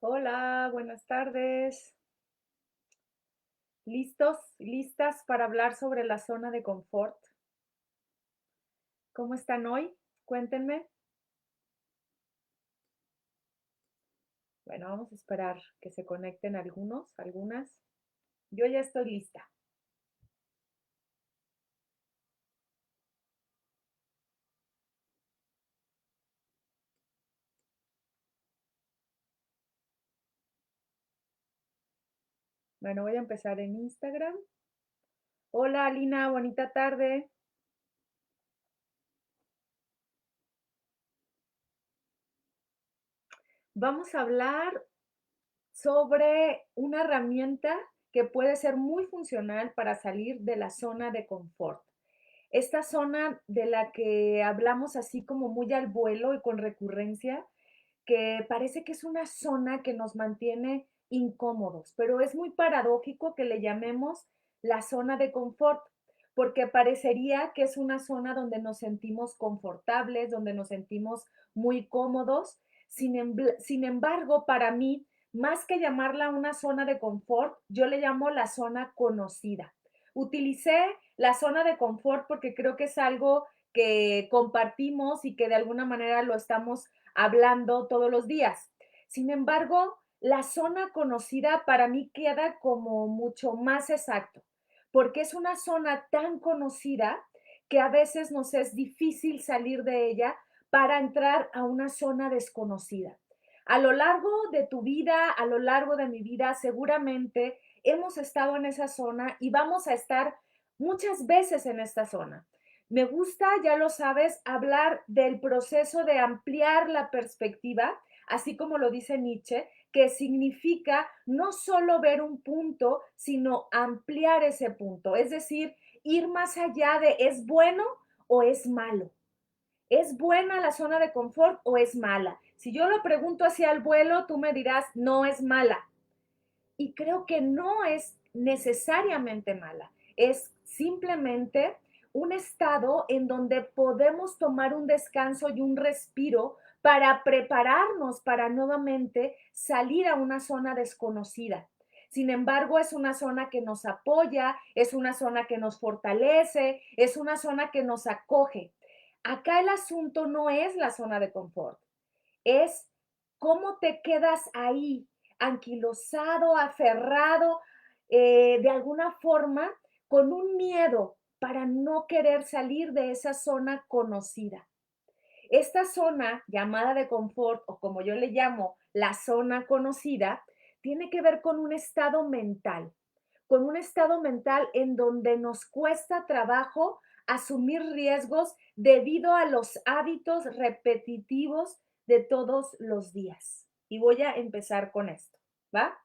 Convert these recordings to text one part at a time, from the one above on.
Hola, buenas tardes. ¿Listos? ¿Listas para hablar sobre la zona de confort? ¿Cómo están hoy? Cuéntenme. Bueno, vamos a esperar que se conecten algunos, algunas. Yo ya estoy lista. Bueno, voy a empezar en Instagram. Hola, Alina, bonita tarde. Vamos a hablar sobre una herramienta que puede ser muy funcional para salir de la zona de confort. Esta zona de la que hablamos así como muy al vuelo y con recurrencia, que parece que es una zona que nos mantiene incómodos, pero es muy paradójico que le llamemos la zona de confort, porque parecería que es una zona donde nos sentimos confortables, donde nos sentimos muy cómodos. Sin embargo, para mí, más que llamarla una zona de confort, yo le llamo la zona conocida. Utilicé la zona de confort porque creo que es algo que compartimos y que de alguna manera lo estamos hablando todos los días. Sin embargo, la zona conocida para mí queda como mucho más exacto, porque es una zona tan conocida que a veces nos es difícil salir de ella para entrar a una zona desconocida. A lo largo de tu vida, a lo largo de mi vida, seguramente hemos estado en esa zona y vamos a estar muchas veces en esta zona. Me gusta, ya lo sabes, hablar del proceso de ampliar la perspectiva, así como lo dice Nietzsche, que significa no solo ver un punto, sino ampliar ese punto, es decir, ir más allá de es bueno o es malo. ¿Es buena la zona de confort o es mala? Si yo lo pregunto hacia el vuelo, tú me dirás, no es mala. Y creo que no es necesariamente mala, es simplemente un estado en donde podemos tomar un descanso y un respiro para prepararnos para nuevamente salir a una zona desconocida. Sin embargo, es una zona que nos apoya, es una zona que nos fortalece, es una zona que nos acoge. Acá el asunto no es la zona de confort, es cómo te quedas ahí, anquilosado, aferrado, de alguna forma, con un miedo para no querer salir de esa zona conocida. Esta zona llamada de confort, o como yo le llamo, la zona conocida, tiene que ver con un estado mental en donde nos cuesta trabajo asumir riesgos debido a los hábitos repetitivos de todos los días. Y voy a empezar con esto, ¿va?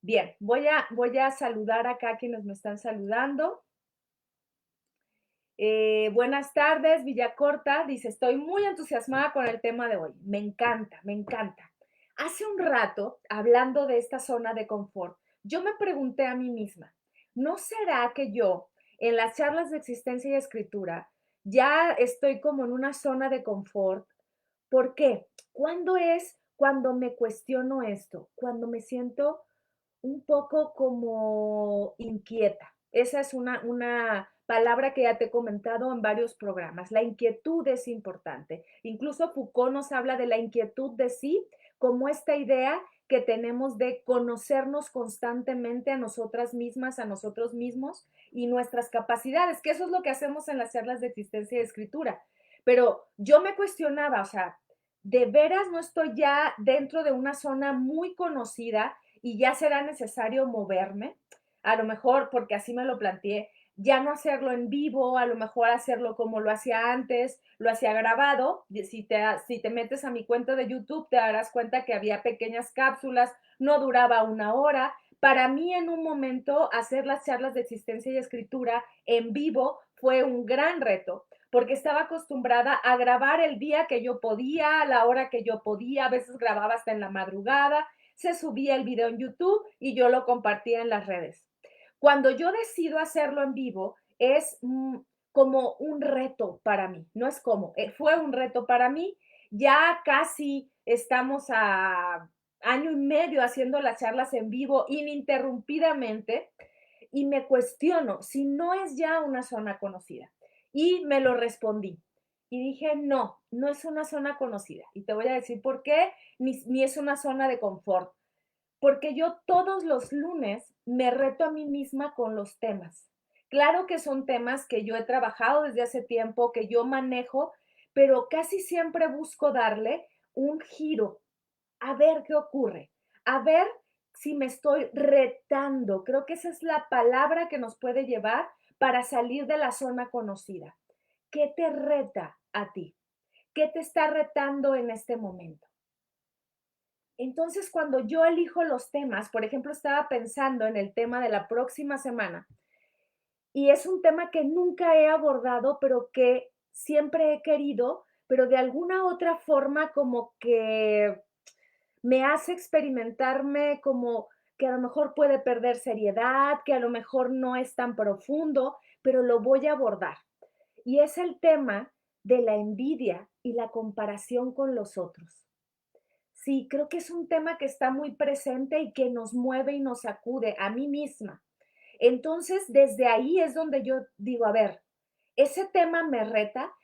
Bien, voy a saludar acá a quienes me están saludando. Buenas tardes, Villacorta. Dice, estoy muy entusiasmada con el tema de hoy. Me encanta, me encanta. Hace un rato, hablando de esta zona de confort, yo me pregunté a mí misma, ¿no será que yo en las charlas de existencia y escritura ya estoy como en una zona de confort? ¿Por qué? ¿Cuándo es cuando me cuestiono esto? Cuando me siento un poco como inquieta. Esa es una palabra que ya te he comentado en varios programas. La inquietud es importante. Incluso Foucault nos habla de la inquietud de sí como esta idea que tenemos de conocernos constantemente a nosotras mismas, a nosotros mismos y nuestras capacidades, que eso es lo que hacemos en las charlas de existencia y de escritura. Pero yo me cuestionaba, o sea, de veras no estoy ya dentro de una zona muy conocida y ya será necesario moverme, a lo mejor porque así me lo planteé, ya no hacerlo en vivo, a lo mejor hacerlo como lo hacía antes, lo hacía grabado. Si te metes a mi cuenta de YouTube, te darás cuenta que había pequeñas cápsulas, no duraba una hora. Para mí, en un momento, hacer las charlas de existencia y escritura en vivo fue un gran reto, porque estaba acostumbrada a grabar el día que yo podía, a la hora que yo podía, a veces grababa hasta en la madrugada, se subía el video en YouTube y yo lo compartía en las redes. Cuando yo decido hacerlo en vivo, es como un reto para mí, no es como, fue un reto para mí, ya casi estamos año y medio haciendo las charlas en vivo ininterrumpidamente y me cuestiono si no es ya una zona conocida. Y me lo respondí. Y dije, no, no es una zona conocida. Y te voy a decir por qué, ni es una zona de confort. Porque yo todos los lunes me reto a mí misma con los temas. Claro que son temas que yo he trabajado desde hace tiempo, que yo manejo, pero casi siempre busco darle un giro, a ver qué ocurre, a ver si me estoy retando. Creo que esa es la palabra que nos puede llevar para salir de la zona conocida. ¿Qué te reta a ti? ¿Qué te está retando en este momento? Entonces, cuando yo elijo los temas, por ejemplo, estaba pensando en el tema de la próxima semana y es un tema que nunca he abordado, pero que siempre he querido, pero de alguna otra forma como que me hace experimentarme como que a lo mejor puede perder seriedad, que a lo mejor no es tan profundo, pero lo voy a abordar. Y es el tema de la envidia y la comparación con los otros. Sí, creo que es un tema que está muy presente y que nos mueve y nos sacude a mí misma. Entonces, desde ahí es donde yo digo, a ver, ese tema me reta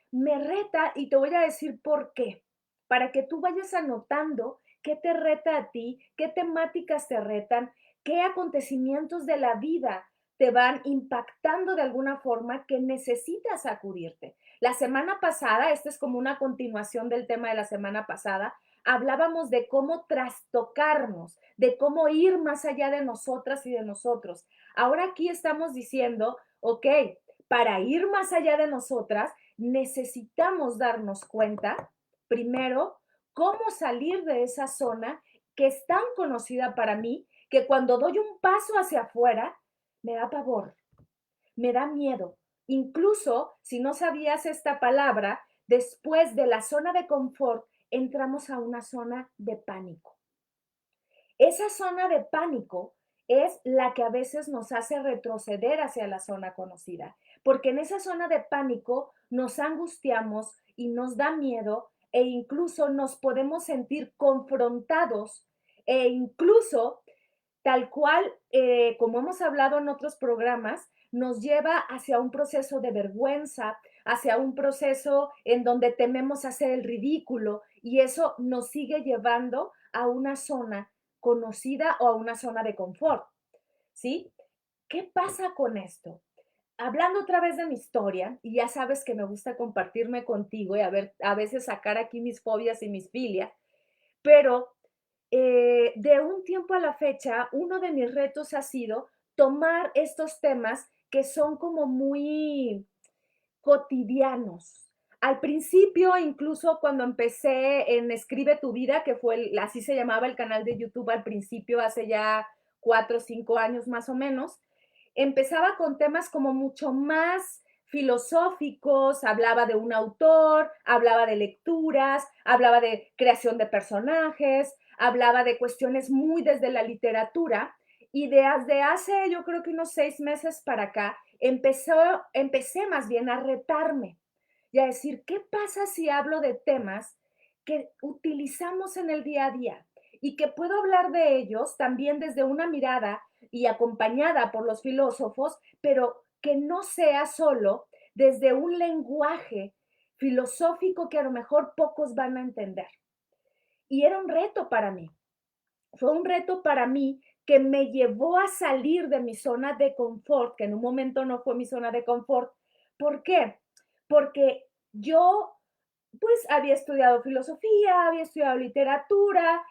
y te voy a decir por qué, para que tú vayas anotando qué te reta a ti, qué temáticas te retan, qué acontecimientos de la vida te van impactando de alguna forma que necesitas sacudirte. La semana pasada, esta es como una continuación del tema de la semana pasada, hablábamos de cómo trastocarnos, de cómo ir más allá de nosotras y de nosotros. Ahora aquí estamos diciendo, ok, para ir más allá de nosotras, necesitamos darnos cuenta, primero, cómo salir de esa zona que es tan conocida para mí, que cuando doy un paso hacia afuera, me da pavor, me da miedo. Incluso si no sabías esta palabra, después de la zona de confort, entramos a una zona de pánico. Esa zona de pánico es la que a veces nos hace retroceder hacia la zona conocida, porque en esa zona de pánico nos angustiamos y nos da miedo e incluso nos podemos sentir confrontados e incluso tal cual, como hemos hablado en otros programas, nos lleva hacia un proceso de vergüenza, hacia un proceso en donde tememos hacer el ridículo y eso nos sigue llevando a una zona conocida o a una zona de confort, ¿sí? ¿Qué pasa con esto? Hablando otra vez de mi historia, y ya sabes que me gusta compartirme contigo y a veces sacar aquí mis fobias y mis filias, pero de un tiempo a la fecha, uno de mis retos ha sido tomar estos temas que son como muy cotidianos. Al principio, incluso cuando empecé en Escribe tu vida, que fue así se llamaba el canal de YouTube al principio, hace ya 4 o 5 años más o menos, empezaba con temas como mucho más filosóficos, hablaba de un autor, hablaba de lecturas, hablaba de creación de personajes, hablaba de cuestiones muy desde la literatura y desde hace yo creo que unos 6 meses para acá empecé más bien a retarme y a decir, ¿qué pasa si hablo de temas que utilizamos en el día a día y que puedo hablar de ellos también desde una mirada y acompañada por los filósofos, pero que no sea solo desde un lenguaje filosófico que a lo mejor pocos van a entender? Y era un reto para mí. Fue un reto para mí que me llevó a salir de mi zona de confort, que en un momento no fue mi zona de confort. ¿Por qué? Porque yo pues había estudiado filosofía, había estudiado literatura,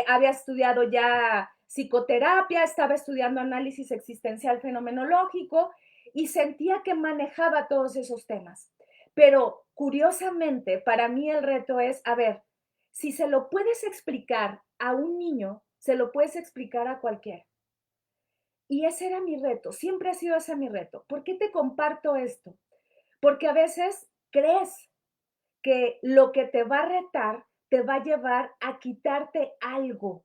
había estudiado ya psicoterapia, estaba estudiando análisis existencial fenomenológico y sentía que manejaba todos esos temas. Pero curiosamente, para mí el reto es, a ver, si se lo puedes explicar a un niño, se lo puedes explicar a cualquiera. Y ese era mi reto, siempre ha sido ese mi reto. ¿Por qué te comparto esto? Porque a veces crees que lo que te va a retar te va a llevar a quitarte algo.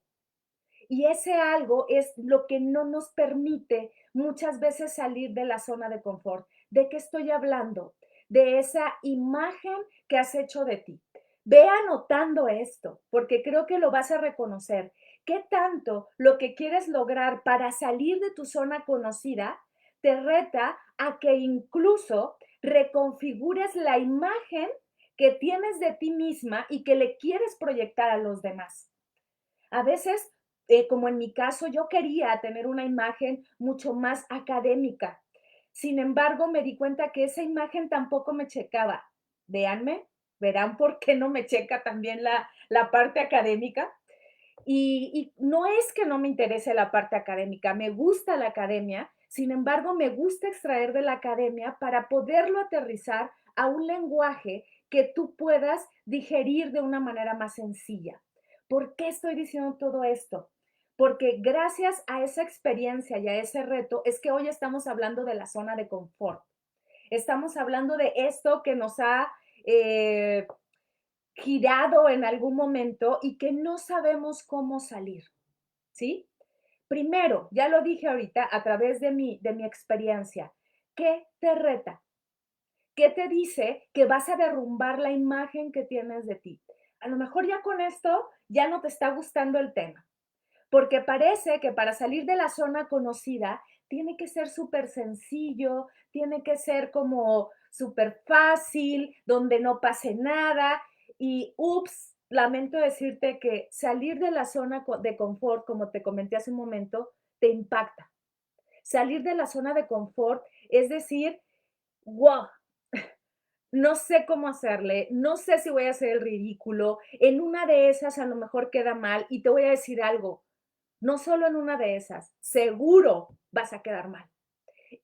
Y ese algo es lo que no nos permite muchas veces salir de la zona de confort. ¿De qué estoy hablando? De esa imagen que has hecho de ti. Ve anotando esto, porque creo que lo vas a reconocer. ¿Qué tanto lo que quieres lograr para salir de tu zona conocida te reta a que incluso reconfigures la imagen que tienes de ti misma y que le quieres proyectar a los demás? A veces, como en mi caso, yo quería tener una imagen mucho más académica. Sin embargo, me di cuenta que esa imagen tampoco me checaba. Véanme, verán por qué no me checa también la parte académica. Y no es que no me interese la parte académica, me gusta la academia, sin embargo, me gusta extraer de la academia para poderlo aterrizar a un lenguaje que tú puedas digerir de una manera más sencilla. ¿Por qué estoy diciendo todo esto? Porque gracias a esa experiencia y a ese reto es que hoy estamos hablando de la zona de confort. Estamos hablando de esto que nos ha eh, girado en algún momento y que no sabemos cómo salir, ¿sí? Primero, ya lo dije ahorita a través de mi experiencia, ¿qué te reta? ¿Qué te dice que vas a derrumbar la imagen que tienes de ti? A lo mejor ya con esto ya no te está gustando el tema, porque parece que para salir de la zona conocida tiene que ser súper sencillo, tiene que ser como súper fácil, donde no pase nada. Y ups, lamento decirte que salir de la zona de confort, como te comenté hace un momento, te impacta. Salir de la zona de confort es decir, wow, no sé cómo hacerle, no sé si voy a hacer el ridículo, en una de esas a lo mejor queda mal y te voy a decir algo, no solo en una de esas, seguro vas a quedar mal.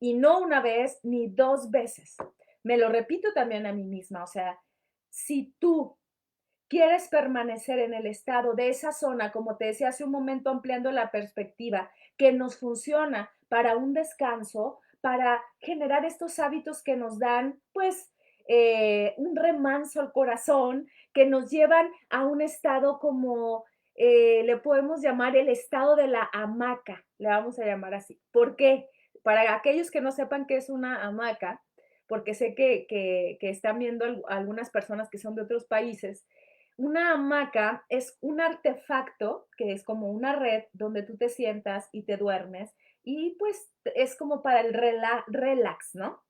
Y no una vez ni dos veces. Me lo repito también a mí misma, o sea, si tú quieres permanecer en el estado de esa zona, como te decía hace un momento, ampliando la perspectiva, que nos funciona para un descanso, para generar estos hábitos que nos dan, pues, un remanso al corazón, que nos llevan a un estado como, le podemos llamar el estado de la hamaca, le vamos a llamar así. ¿Por qué? Para aquellos que no sepan qué es una hamaca, porque sé que están viendo algunas personas que son de otros países, una hamaca es un artefacto que es como una red donde tú te sientas y te duermes y pues es como para el relax, ¿no?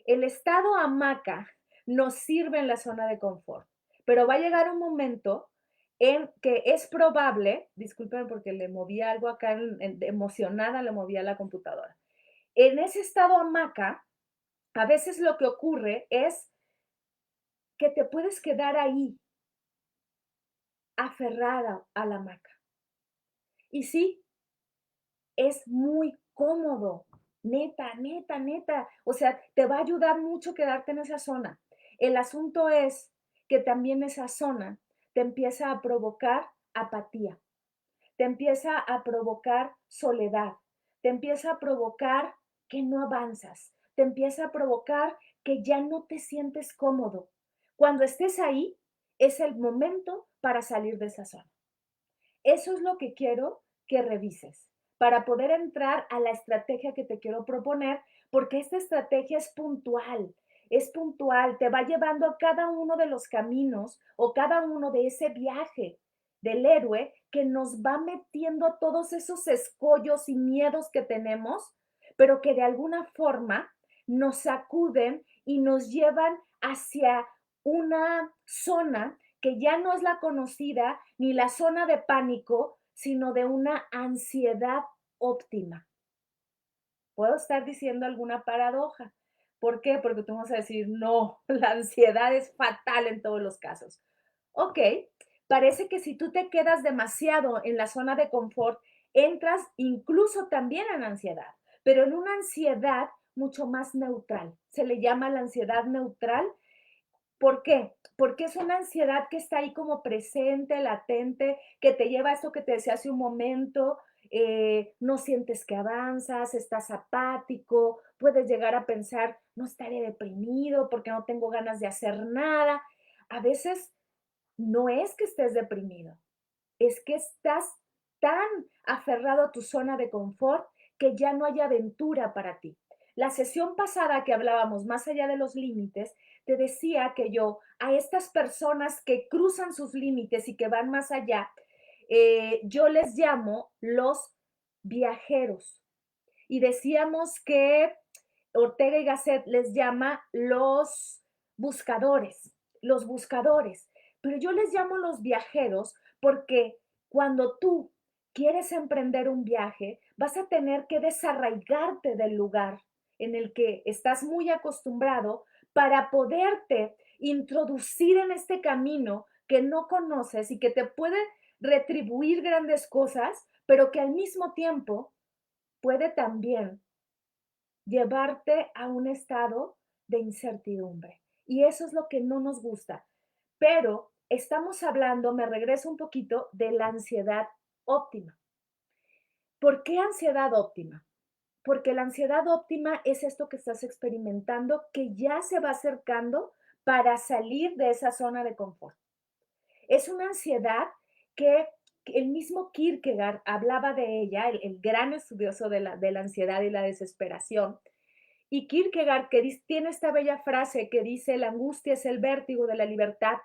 El estado hamaca nos sirve en la zona de confort, pero va a llegar un momento en que es probable, disculpen porque le moví algo acá, emocionada le moví a la computadora. En ese estado hamaca, a veces lo que ocurre es que te puedes quedar ahí aferrada a la hamaca. Y sí, es muy cómodo, neta, neta, neta. O sea, te va a ayudar mucho quedarte en esa zona. El asunto es que también esa zona te empieza a provocar apatía, te empieza a provocar soledad, te empieza a provocar que no avanzas, te empieza a provocar que ya no te sientes cómodo. Cuando estés ahí, es el momento para salir de esa zona. Eso es lo que quiero que revises para poder entrar a la estrategia que te quiero proponer, porque esta estrategia es puntual, te va llevando a cada uno de los caminos o cada uno de ese viaje del héroe que nos va metiendo a todos esos escollos y miedos que tenemos, pero que de alguna forma nos sacuden y nos llevan hacia una zona que ya no es la conocida ni la zona de pánico, sino de una ansiedad óptima. Puedo estar diciendo alguna paradoja. ¿Por qué? Porque tú vas a decir, no, la ansiedad es fatal en todos los casos. Ok, parece que si tú te quedas demasiado en la zona de confort, entras incluso también en ansiedad, pero en una ansiedad mucho más neutral. Se le llama la ansiedad neutral. ¿Por qué? Porque es una ansiedad que está ahí como presente, latente, que te lleva a esto que te decía hace un momento, no sientes que avanzas, estás apático, puedes llegar a pensar, no estaré deprimido porque no tengo ganas de hacer nada. A veces no es que estés deprimido, es que estás tan aferrado a tu zona de confort que ya no hay aventura para ti. La sesión pasada que hablábamos más allá de los límites, te decía que yo a estas personas que cruzan sus límites y que van más allá, yo les llamo los viajeros. Y decíamos que Ortega y Gasset les llama buscadores, los buscadores. Pero yo les llamo los viajeros porque cuando tú quieres emprender un viaje, vas a tener que desarraigarte del lugar en el que estás muy acostumbrado para poderte introducir en este camino que no conoces y que te puede retribuir grandes cosas, pero que al mismo tiempo puede también llevarte a un estado de incertidumbre. Y eso es lo que no nos gusta. Pero estamos hablando, me regreso un poquito, de la ansiedad óptima. ¿Por qué ansiedad óptima? Porque la ansiedad óptima es esto que estás experimentando que ya se va acercando para salir de esa zona de confort. Es una ansiedad que el mismo Kierkegaard hablaba de ella, el gran estudioso de la ansiedad y la desesperación. Y Kierkegaard, tiene esta bella frase que dice, la angustia es el vértigo de la libertad.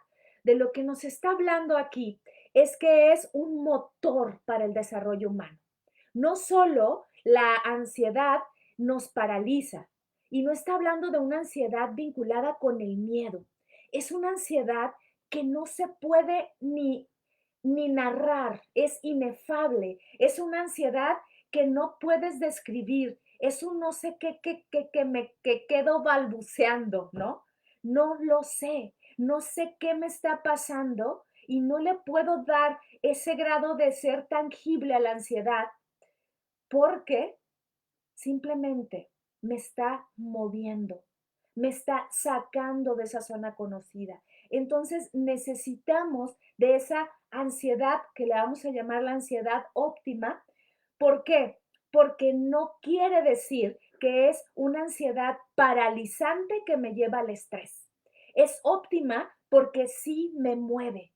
De lo que nos está hablando aquí es que es un motor para el desarrollo humano. No solo la ansiedad nos paraliza, y no está hablando de una ansiedad vinculada con el miedo. Es una ansiedad que no se puede ni narrar, es inefable, es una ansiedad que no puedes describir, es un no sé qué que quedo balbuceando, ¿no? No lo sé, no sé qué me está pasando y no le puedo dar ese grado de ser tangible a la ansiedad porque simplemente me está moviendo, me está sacando de esa zona conocida. Entonces necesitamos de esa ansiedad que le vamos a llamar la ansiedad óptima. ¿Por qué? Porque no quiere decir que es una ansiedad paralizante que me lleva al estrés. Es óptima porque sí me mueve.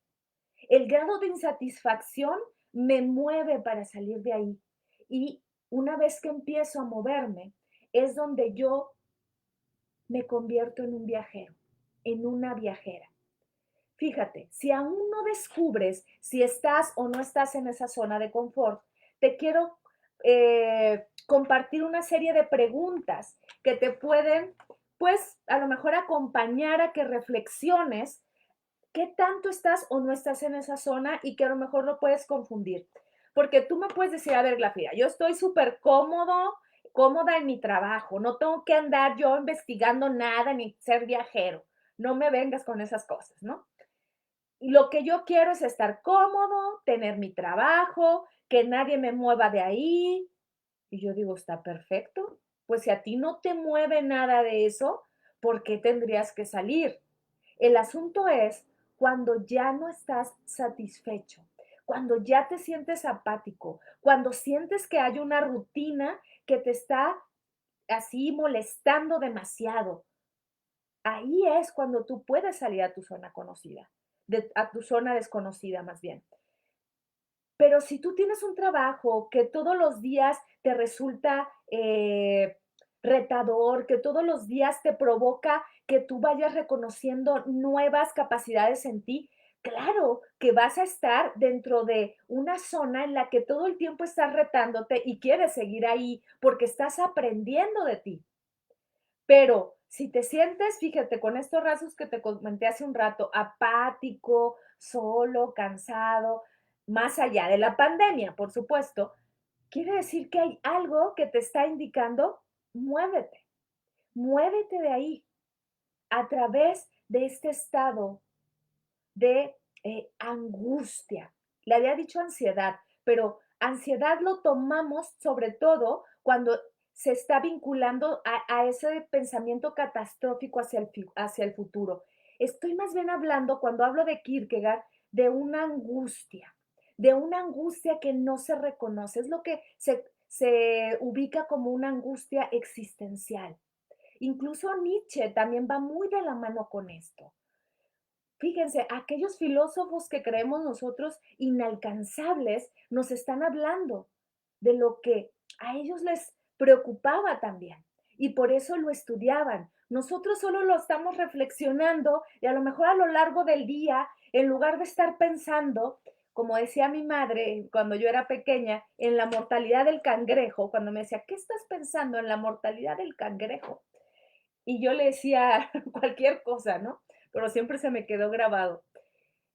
El grado de insatisfacción me mueve para salir de ahí. Y una vez que empiezo a moverme, es donde yo me convierto en un viajero, en una viajera. Fíjate, si aún no descubres si estás o no estás en esa zona de confort, te quiero compartir una serie de preguntas que te pueden, pues, a lo mejor acompañar a que reflexiones qué tanto estás o no estás en esa zona y que a lo mejor lo puedes confundir. Porque tú me puedes decir, a ver, Glafira, yo estoy súper cómoda en mi trabajo, no tengo que andar yo investigando nada ni ser viajero, no me vengas con esas cosas, ¿no? Y lo que yo quiero es estar cómodo, tener mi trabajo, que nadie me mueva de ahí. Y yo digo, está perfecto. Pues si a ti no te mueve nada de eso, ¿por qué tendrías que salir? El asunto es cuando ya no estás satisfecho, cuando ya te sientes apático, cuando sientes que hay una rutina que te está así molestando demasiado. Ahí es cuando tú puedes salir a tu zona conocida, a tu zona desconocida más bien. Pero si tú tienes un trabajo que todos los días te resulta retador, que todos los días te provoca que tú vayas reconociendo nuevas capacidades en ti, claro que vas a estar dentro de una zona en la que todo el tiempo estás retándote y quieres seguir ahí porque estás aprendiendo de ti. Pero si te sientes, fíjate, con estos rasgos que te comenté hace un rato, apático, solo, cansado, más allá de la pandemia, por supuesto, quiere decir que hay algo que te está indicando, muévete, muévete de ahí a través de este estado de angustia. Le había dicho ansiedad, pero ansiedad lo tomamos sobre todo cuando se está vinculando a ese pensamiento catastrófico hacia el futuro. Estoy más bien hablando, cuando hablo de Kierkegaard, de una angustia que no se reconoce. Es lo que se ubica como una angustia existencial. Incluso Nietzsche también va muy de la mano con esto. Fíjense, aquellos filósofos que creemos nosotros inalcanzables nos están hablando de lo que a ellos les preocupaba también y por eso lo estudiaban. Nosotros solo lo estamos reflexionando y a lo mejor a lo largo del día, en lugar de estar pensando como decía mi madre cuando yo era pequeña, en la mortalidad del cangrejo, cuando me decía, ¿qué estás pensando en la mortalidad del cangrejo? Y yo le decía cualquier cosa, ¿no? Pero siempre se me quedó grabado.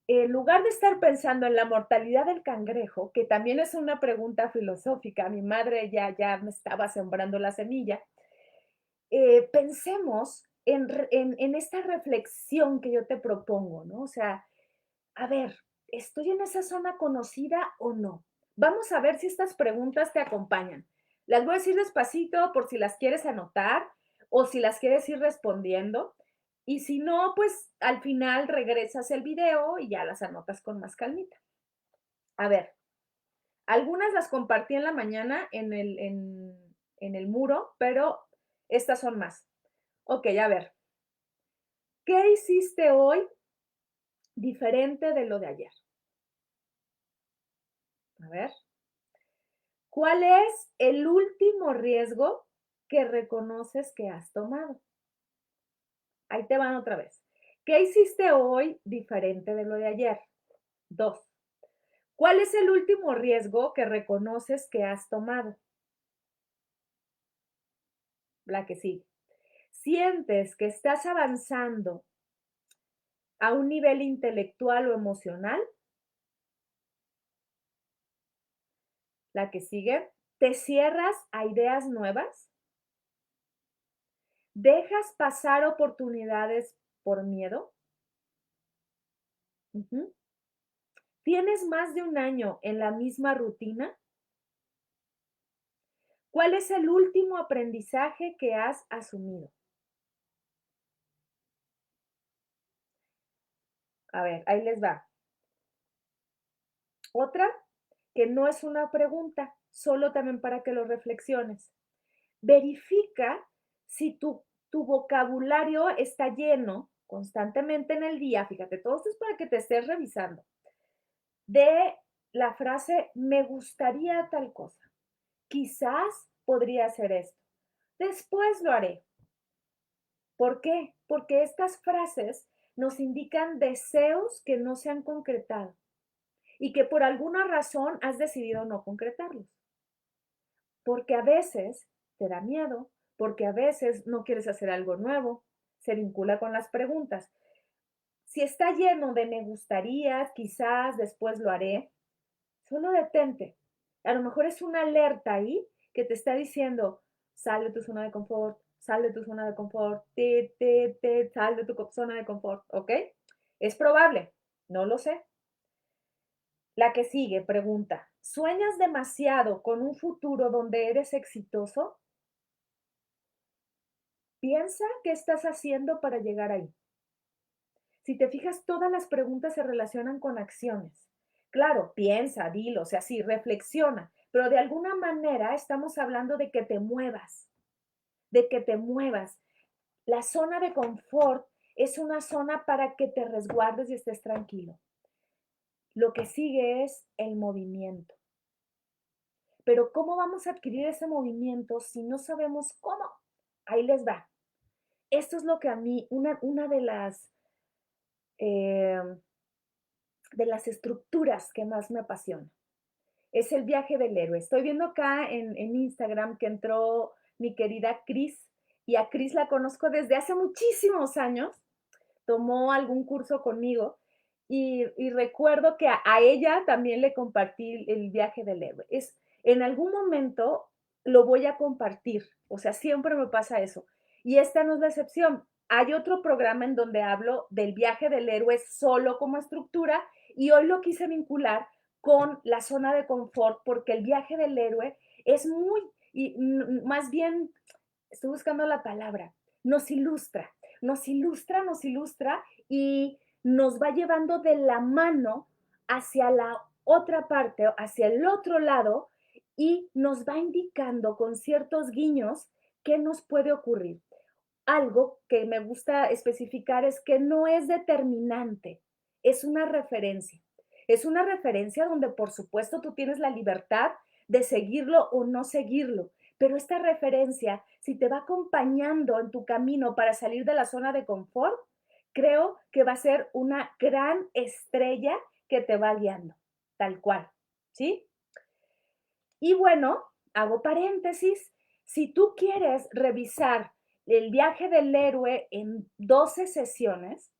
En lugar de estar pensando en la mortalidad del cangrejo, que también es una pregunta filosófica, mi madre ya me estaba sembrando la semilla, pensemos en esta reflexión que yo te propongo, ¿no? O sea, a ver, ¿estoy en esa zona conocida o no? Vamos a ver si estas preguntas te acompañan. Las voy a decir despacito por si las quieres anotar o si las quieres ir respondiendo. Y si no, pues al final regresas el video y ya las anotas con más calmita. A ver, algunas las compartí en la mañana en el muro, pero estas son más. Ok, a ver, ¿qué hiciste hoy diferente de lo de ayer? A ver. ¿Cuál es el último riesgo que reconoces que has tomado? Ahí te van otra vez. ¿Qué hiciste hoy diferente de lo de ayer? Dos. ¿Cuál es el último riesgo que reconoces que has tomado? La que sigue. ¿Sientes que estás avanzando a un nivel intelectual o emocional? La que sigue. ¿Te cierras a ideas nuevas? ¿Dejas pasar oportunidades por miedo? Ujú. ¿Tienes más de un año en la misma rutina? ¿Cuál es el último aprendizaje que has asumido? A ver, ahí les va. Otra que no es una pregunta, solo también para que lo reflexiones. Verifica si tu vocabulario está lleno constantemente en el día, fíjate, todo esto es para que te estés revisando, de la frase me gustaría tal cosa, quizás podría hacer esto, después lo haré. ¿Por qué? Porque estas frases nos indican deseos que no se han concretado y que por alguna razón has decidido no concretarlos. Porque a veces te da miedo, porque a veces no quieres hacer algo nuevo, se vincula con las preguntas. Si está lleno de me gustaría, quizás después lo haré, solo detente. A lo mejor es una alerta ahí que te está diciendo, sal de tu zona de confort, sal de tu zona de confort, sal de tu zona de confort, ¿ok? Es probable, no lo sé. La que sigue pregunta, ¿sueñas demasiado con un futuro donde eres exitoso? Piensa qué estás haciendo para llegar ahí. Si te fijas, todas las preguntas se relacionan con acciones. Claro, piensa, dilo, o sea, sí, reflexiona, pero de alguna manera estamos hablando de que te muevas, de que te muevas. La zona de confort es una zona para que te resguardes y estés tranquilo. Lo que sigue es el movimiento. Pero ¿cómo vamos a adquirir ese movimiento si no sabemos cómo? Ahí les va. Esto es lo que a mí, una eh, de las estructuras que más me apasiona. Es el viaje del héroe. Estoy viendo acá en Instagram que entró mi querida Cris y a Cris la conozco desde hace muchísimos años. Tomó algún curso conmigo y recuerdo que a ella también le compartí el viaje del héroe. En algún momento lo voy a compartir, o sea, siempre me pasa eso. Y esta no es la excepción. Hay otro programa en donde hablo del viaje del héroe solo como estructura y hoy lo quise vincular con la zona de confort porque el viaje del héroe es muy, y más bien, estoy buscando la palabra, nos ilustra, nos ilustra y nos va llevando de la mano hacia la otra parte, hacia el otro lado y nos va indicando con ciertos guiños qué nos puede ocurrir. Algo que me gusta especificar es que no es determinante, es una referencia. Es una referencia donde por supuesto tú tienes la libertad de seguirlo o no seguirlo, pero esta referencia, si te va acompañando en tu camino para salir de la zona de confort, creo que va a ser una gran estrella que te va guiando. tal cual, ¿sí? Y bueno, hago paréntesis, si tú quieres revisar el viaje del héroe en 12 sesiones,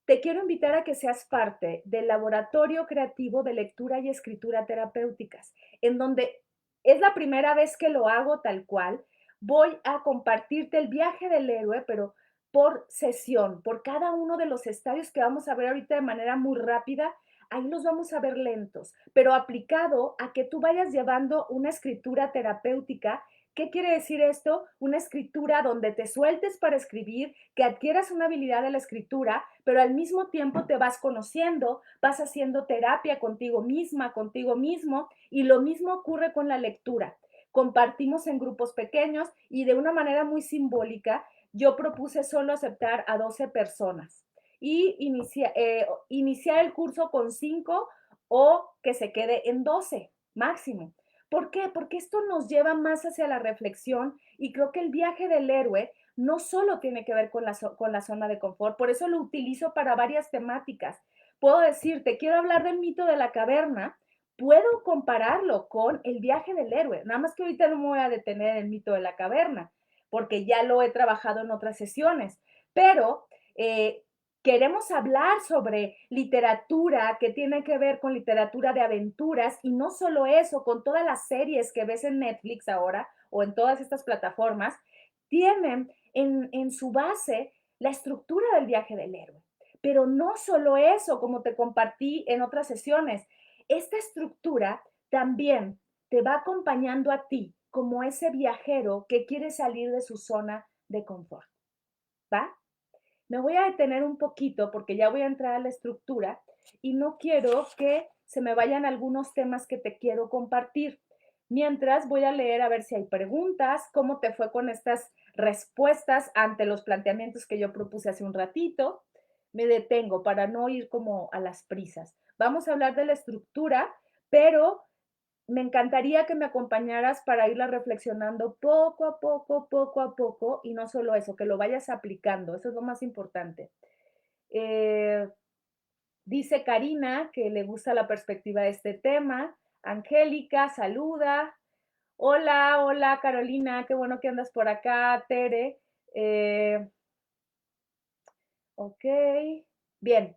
te quiero invitar a que seas parte del laboratorio creativo de lectura y escritura terapéuticas, en donde es la primera vez que lo hago tal cual. Voy a compartirte el viaje del héroe, pero por sesión, por cada uno de los estadios que vamos a ver ahorita de manera muy rápida. Ahí los vamos a ver lentos, pero aplicado a que tú vayas llevando una escritura terapéutica. ¿Qué quiere decir esto? Una escritura donde te sueltes para escribir, que adquieras una habilidad de la escritura, pero al mismo tiempo te vas conociendo, vas haciendo terapia contigo misma, contigo mismo, y lo mismo ocurre con la lectura. Compartimos en grupos pequeños y de una manera muy simbólica, yo propuse solo aceptar a 12 personas y iniciar el curso con 5 o que se quede en 12 máximo. ¿Por qué? Porque esto nos lleva más hacia la reflexión y creo que el viaje del héroe no solo tiene que ver con la zona de confort, por eso lo utilizo para varias temáticas. Puedo decirte, quiero hablar del mito de la caverna, puedo compararlo con el viaje del héroe, nada más que ahorita no me voy a detener en el mito de la caverna, porque ya lo he trabajado en otras sesiones, pero queremos hablar sobre literatura que tiene que ver con literatura de aventuras y no solo eso, con todas las series que ves en Netflix ahora o en todas estas plataformas, tienen en su base la estructura del viaje del héroe. Pero no solo eso, como te compartí en otras sesiones, esta estructura también te va acompañando a ti como ese viajero que quiere salir de su zona de confort. ¿Va? Me voy a detener un poquito porque ya voy a entrar a la estructura y no quiero que se me vayan algunos temas que te quiero compartir. Mientras voy a leer a ver si hay preguntas, cómo te fue con estas respuestas ante los planteamientos que yo propuse hace un ratito. Me detengo para no ir como a las prisas. Vamos a hablar de la estructura, pero me encantaría que me acompañaras para irla reflexionando poco a poco, y no solo eso, que lo vayas aplicando, eso es lo más importante. Eh, Dice Karina que le gusta la perspectiva de este tema. Angélica, saluda. Hola, hola Carolina, qué bueno que andas por acá, Tere. Eh, ok, bien.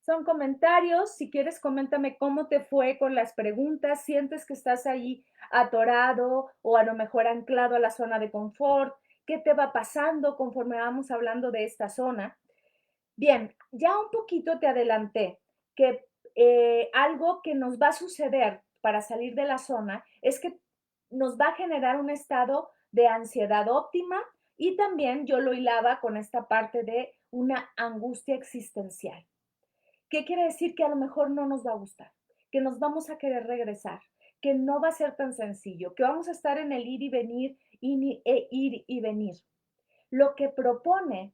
Son comentarios. Si quieres, coméntame cómo te fue con las preguntas. ¿Sientes que estás ahí atorado o a lo mejor anclado a la zona de confort? ¿Qué te va pasando conforme vamos hablando de esta zona? Bien, ya un poquito te adelanté que algo que nos va a suceder para salir de la zona es que nos va a generar un estado de ansiedad óptima y también yo lo hilaba con esta parte de una angustia existencial. ¿Qué quiere decir? Que a lo mejor no nos va a gustar, que nos vamos a querer regresar, que no va a ser tan sencillo, que vamos a estar en el ir y venir, ir y venir. Lo que propone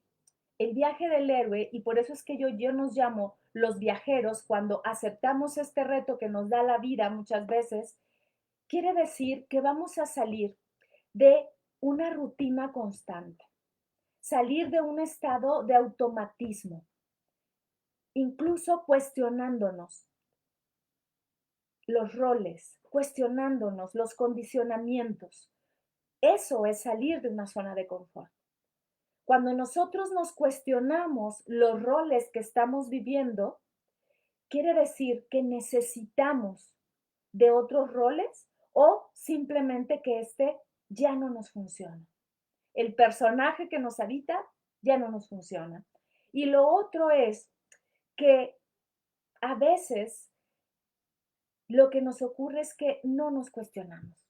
el viaje del héroe, y por eso es que yo nos llamo los viajeros cuando aceptamos este reto que nos da la vida muchas veces, quiere decir que vamos a salir de una rutina constante, salir de un estado de automatismo, incluso cuestionándonos los roles, cuestionándonos los condicionamientos. Eso es salir de una zona de confort. Cuando nosotros nos cuestionamos los roles que estamos viviendo, quiere decir que necesitamos de otros roles o simplemente que este ya no nos funciona. El personaje que nos habita ya no nos funciona. Y lo otro es que a veces lo que nos ocurre es que no nos cuestionamos.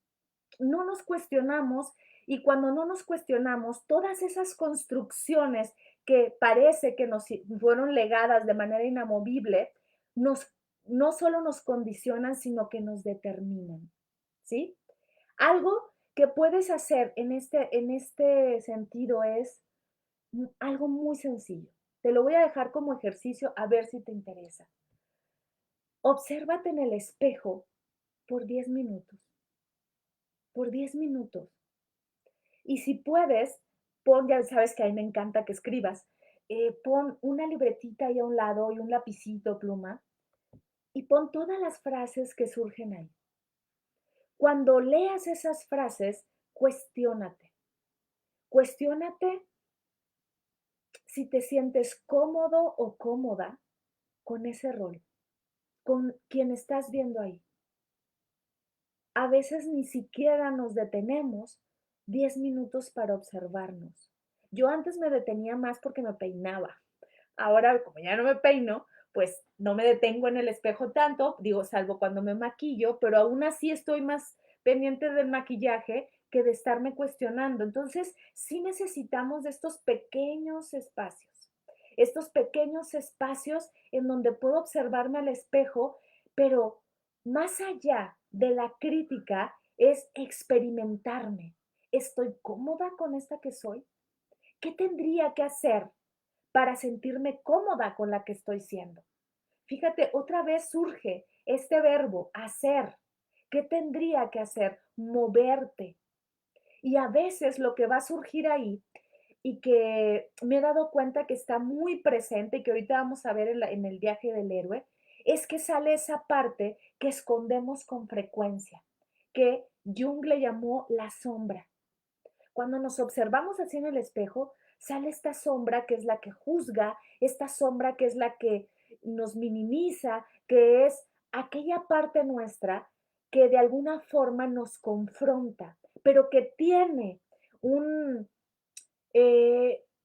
No nos cuestionamos y cuando no nos cuestionamos, todas esas construcciones que parece que nos fueron legadas de manera inamovible, nos, no solo nos condicionan, sino que nos determinan. ¿Sí? Algo que puedes hacer en este sentido es algo muy sencillo. Te lo voy a dejar como ejercicio a ver si te interesa. Obsérvate en el espejo por 10 minutos. Por 10 minutos. Y si puedes, pon, ya sabes que a mí me encanta que escribas, pon una libretita ahí a un lado y un lapicito, pluma, y pon todas las frases que surgen ahí. Cuando leas esas frases, cuestiónate. Cuestiónate si te sientes cómodo o cómoda con ese rol, con quien estás viendo ahí. A veces ni siquiera nos detenemos 10 minutos para observarnos. Yo antes me detenía más porque me peinaba. Ahora, como ya no me peino, pues no me detengo en el espejo tanto, digo, salvo cuando me maquillo, pero aún así estoy más pendiente del maquillaje que de estarme cuestionando. Entonces, sí necesitamos de estos pequeños espacios en donde puedo observarme al espejo, pero más allá de la crítica es experimentarme. ¿Estoy cómoda con esta que soy? ¿Qué tendría que hacer para sentirme cómoda con la que estoy siendo? Fíjate, otra vez surge este verbo, hacer. ¿Qué tendría que hacer? Moverte. Y a veces lo que va a surgir ahí y que me he dado cuenta que está muy presente y que ahorita vamos a ver en el viaje del héroe, es que sale esa parte que escondemos con frecuencia, que Jung le llamó la sombra. Cuando nos observamos así en el espejo, sale esta sombra que es la que juzga, esta sombra que es la que nos minimiza, que es aquella parte nuestra que de alguna forma nos confronta, pero que tiene un,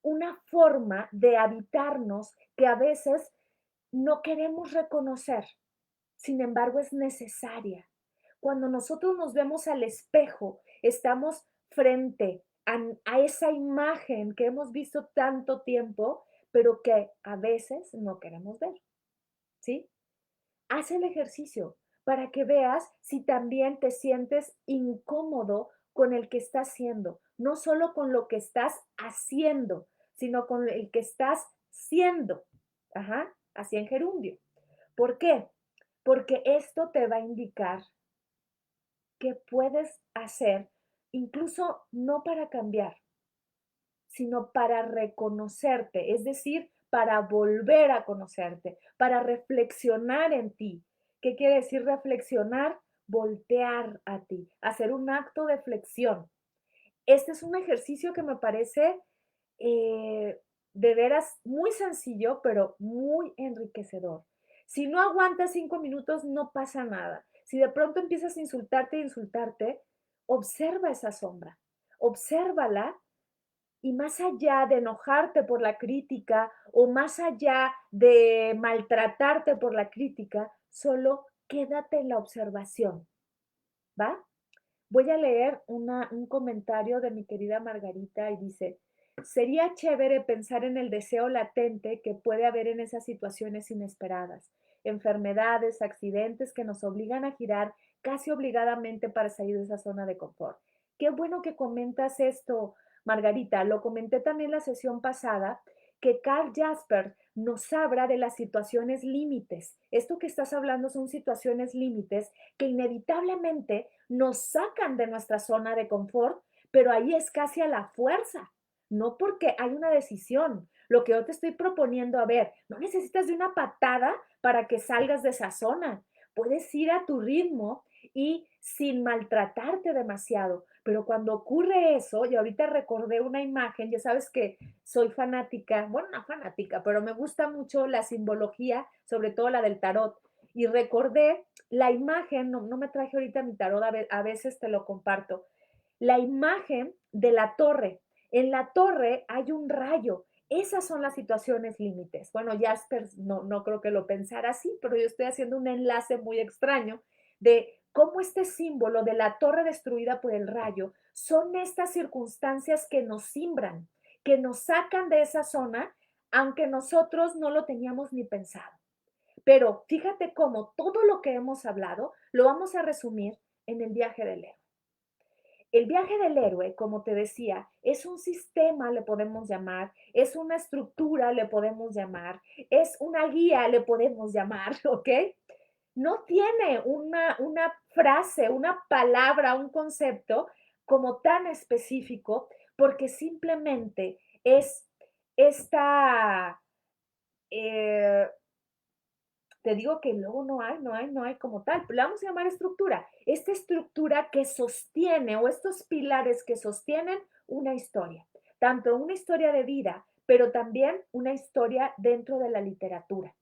una forma de habitarnos que a veces no queremos reconocer. Sin embargo, es necesaria. Cuando nosotros nos vemos al espejo, estamos frente a esa imagen que hemos visto tanto tiempo, pero que a veces no queremos ver, ¿sí? Haz el ejercicio para que veas si también te sientes incómodo con el que estás haciendo, no solo con lo que estás haciendo, sino con el que estás siendo. Ajá, así en gerundio. ¿Por qué? Porque esto te va a indicar qué puedes hacer, incluso no para cambiar, sino para reconocerte, es decir, para volver a conocerte, para reflexionar en ti. ¿Qué quiere decir reflexionar? Voltear a ti, hacer un acto de flexión. Este es un ejercicio que me parece eh, de veras muy sencillo, pero muy enriquecedor. Si no aguantas 5 minutos, no pasa nada. Si de pronto empiezas a insultarte, observa esa sombra, obsérvala y más allá de enojarte por la crítica o más allá de maltratarte por la crítica, solo quédate en la observación, ¿va? Voy a leer un comentario de mi querida Margarita y dice, sería chévere pensar en el deseo latente que puede haber en esas situaciones inesperadas, enfermedades, accidentes que nos obligan a girar casi obligadamente para salir de esa zona de confort. Qué bueno que comentas esto, Margarita. Lo comenté también la sesión pasada, que Carl Jasper nos habla de las situaciones límites. Esto que estás hablando son situaciones límites que inevitablemente nos sacan de nuestra zona de confort, pero ahí es casi a la fuerza, no porque hay una decisión. Lo que yo te estoy proponiendo, a ver, no necesitas de una patada para que salgas de esa zona. Puedes ir a tu ritmo y sin maltratarte demasiado. Pero cuando ocurre eso, y ahorita recordé una imagen, ya sabes que soy fanática, bueno, no fanática, pero me gusta mucho la simbología, sobre todo la del tarot. Y recordé la imagen, no me traje ahorita mi tarot, a veces te lo comparto, la imagen de la torre. En la torre hay un rayo. Esas son las situaciones límites. Bueno, Jasper no creo que lo pensara así, pero yo estoy haciendo un enlace muy extraño de cómo este símbolo de la torre destruida por el rayo son estas circunstancias que nos simbran, que nos sacan de esa zona, aunque nosotros no lo teníamos ni pensado. Pero fíjate cómo todo lo que hemos hablado lo vamos a resumir en el viaje del héroe. El viaje del héroe, como te decía, es un sistema, le podemos llamar, es una estructura, le podemos llamar, es una guía, le podemos llamar, ¿ok? No tiene una frase, una palabra, un concepto como tan específico, porque simplemente es esta, eh, te digo que luego no hay como tal, pero le vamos a llamar estructura. Esta estructura que sostiene o estos pilares que sostienen una historia, tanto una historia de vida, pero también una historia dentro de la literatura,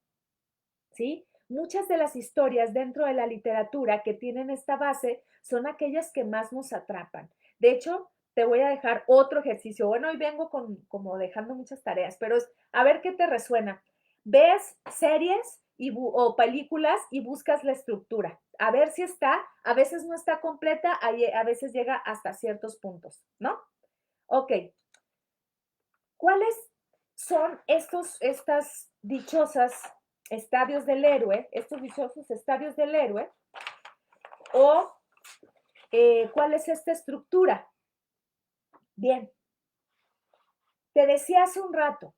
¿sí? Muchas de las historias dentro de la literatura que tienen esta base son aquellas que más nos atrapan. De hecho, te voy a dejar otro ejercicio. Bueno, hoy vengo como dejando muchas tareas, pero es a ver qué te resuena. Ves series o películas y buscas la estructura. A ver si está, a veces no está completa, a veces llega hasta ciertos puntos, ¿no? Ok, ¿cuáles son estas dichosas estadios del héroe, estos dichosos estadios del héroe? ¿O cuál es esta estructura? Bien, te decía hace un rato,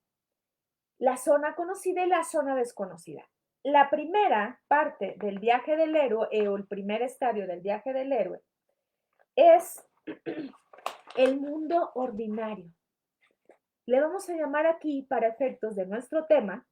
la zona conocida y la zona desconocida. La primera parte del viaje del héroe, o el primer estadio del viaje del héroe, es el mundo ordinario. Le vamos a llamar aquí, para efectos de nuestro tema,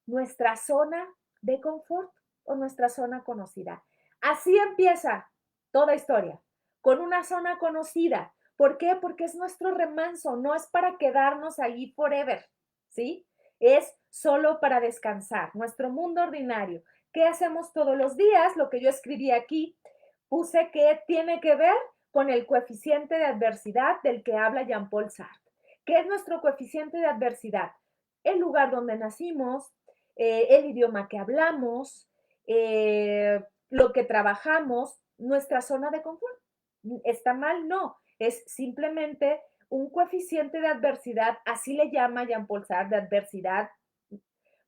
nuestra zona de confort o nuestra zona conocida. Así empieza toda historia, con una zona conocida. ¿Por qué? Porque es nuestro remanso, no es para quedarnos allí forever, ¿sí? Es solo para descansar, nuestro mundo ordinario. ¿Qué hacemos todos los días? Lo que yo escribí aquí, puse que tiene que ver con el coeficiente de adversidad del que habla Jean-Paul Sartre. ¿Qué es nuestro coeficiente de adversidad? El lugar donde nacimos, el idioma que hablamos, lo que trabajamos, nuestra zona de confort. ¿Está mal? No, es simplemente un coeficiente de adversidad, así le llama Jean-Paul Sartre, de adversidad.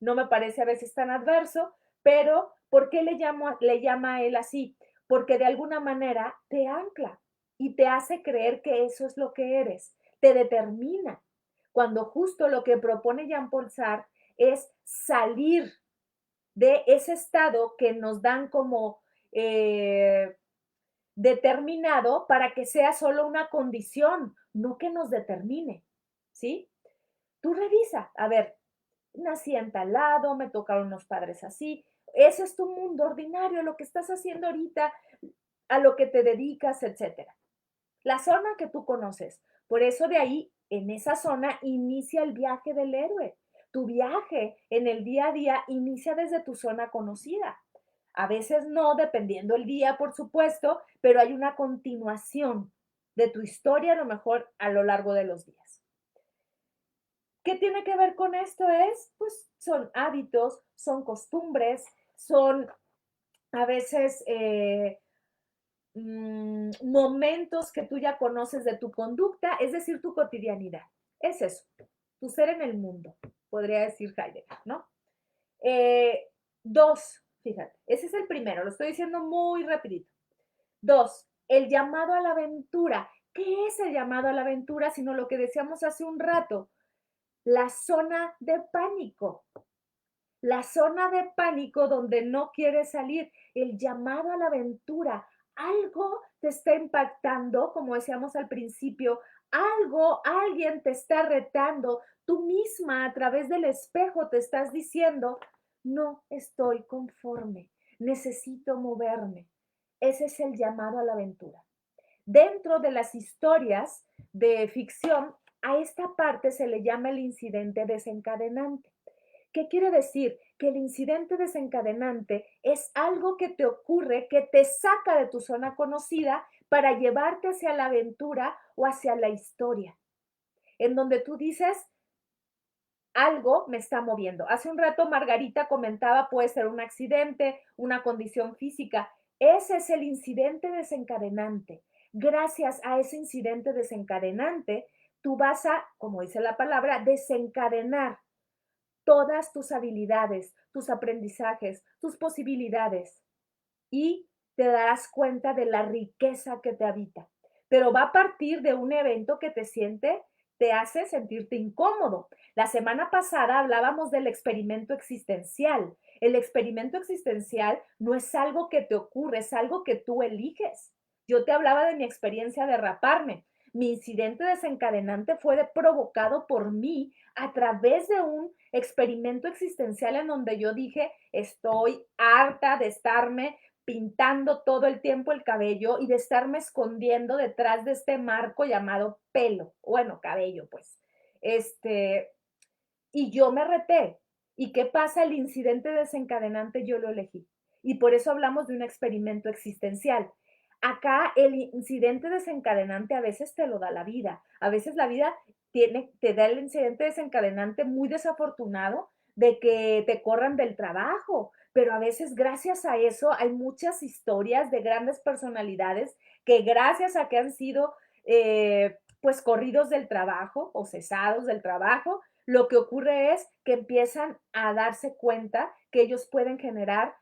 No me parece a veces tan adverso, pero ¿por qué le llama a él así? Porque de alguna manera te ancla y te hace creer que eso es lo que eres, te determina, cuando justo lo que propone Jean-Paul Sartre es salir de ese estado que nos dan como determinado para que sea solo una condición, no que nos determine, ¿sí? Tú revisa, a ver, nací en tal lado, me tocaron unos padres así, ese es tu mundo ordinario, lo que estás haciendo ahorita, a lo que te dedicas, etcétera. La zona que tú conoces. Por eso de ahí, en esa zona, inicia el viaje del héroe. Tu viaje en el día a día inicia desde tu zona conocida. A veces no, dependiendo el día, por supuesto, pero hay una continuación de tu historia, a lo mejor a lo largo de los días. ¿Qué tiene que ver con esto? Pues son hábitos, son costumbres, son a veces momentos que tú ya conoces de tu conducta, es decir, tu cotidianidad. Es eso, tu ser en el mundo, podría decir Heidegger, ¿no? Dos, fíjate, ese es el primero, lo estoy diciendo muy rapidito. Dos, el llamado a la aventura. ¿Qué es el llamado a la aventura? Sino lo que decíamos hace un rato, la zona de pánico. La zona de pánico donde no quieres salir, el llamado a la aventura. Algo te está impactando, como decíamos al principio, alguien te está retando, tú misma a través del espejo te estás diciendo, no estoy conforme, necesito moverme. Ese es el llamado a la aventura. Dentro de las historias de ficción, a esta parte se le llama el incidente desencadenante. ¿Qué quiere decir? Que el incidente desencadenante es algo que te ocurre, que te saca de tu zona conocida para llevarte hacia la aventura o hacia la historia, en donde tú dices, algo me está moviendo. Hace un rato Margarita comentaba, puede ser un accidente, una condición física. Ese es el incidente desencadenante. Gracias a ese incidente desencadenante, tú vas a, como dice la palabra, desencadenar todas tus habilidades, tus aprendizajes, tus posibilidades y te darás cuenta de la riqueza que te habita. Pero va a partir de un evento que te hace sentirte incómodo. La semana pasada hablábamos del experimento existencial. El experimento existencial no es algo que te ocurre, es algo que tú eliges. Yo te hablaba de mi experiencia de raparme. mi incidente desencadenante fue provocado por mí a través de un experimento existencial en donde yo dije, estoy harta de estarme pintando todo el tiempo el cabello y de estarme escondiendo detrás de este marco llamado pelo, bueno, cabello, pues. Este, y yo me reté. ¿Y qué pasa? El incidente desencadenante yo lo elegí. Y por eso hablamos de un experimento existencial. Acá el incidente desencadenante a veces te lo da la vida. A veces la vida te da el incidente desencadenante muy desafortunado de que te corran del trabajo. Pero a veces gracias a eso hay muchas historias de grandes personalidades que gracias a que han sido pues corridos del trabajo o cesados del trabajo, lo que ocurre es que empiezan a darse cuenta que ellos pueden generar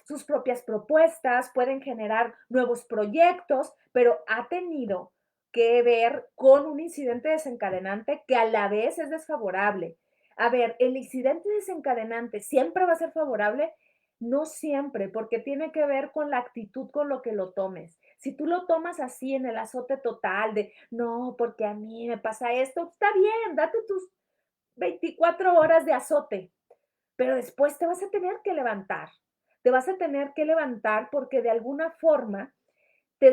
sus propias propuestas, pueden generar nuevos proyectos, pero ha tenido que ver con un incidente desencadenante que a la vez es desfavorable. A ver, el incidente desencadenante siempre va a ser favorable, no siempre, porque tiene que ver con la actitud con lo que lo tomes. Si tú lo tomas así en el azote total de, no, porque a mí me pasa esto, está bien, date tus 24 horas de azote, pero después te vas a tener que levantar. Te vas a tener que levantar porque de alguna forma,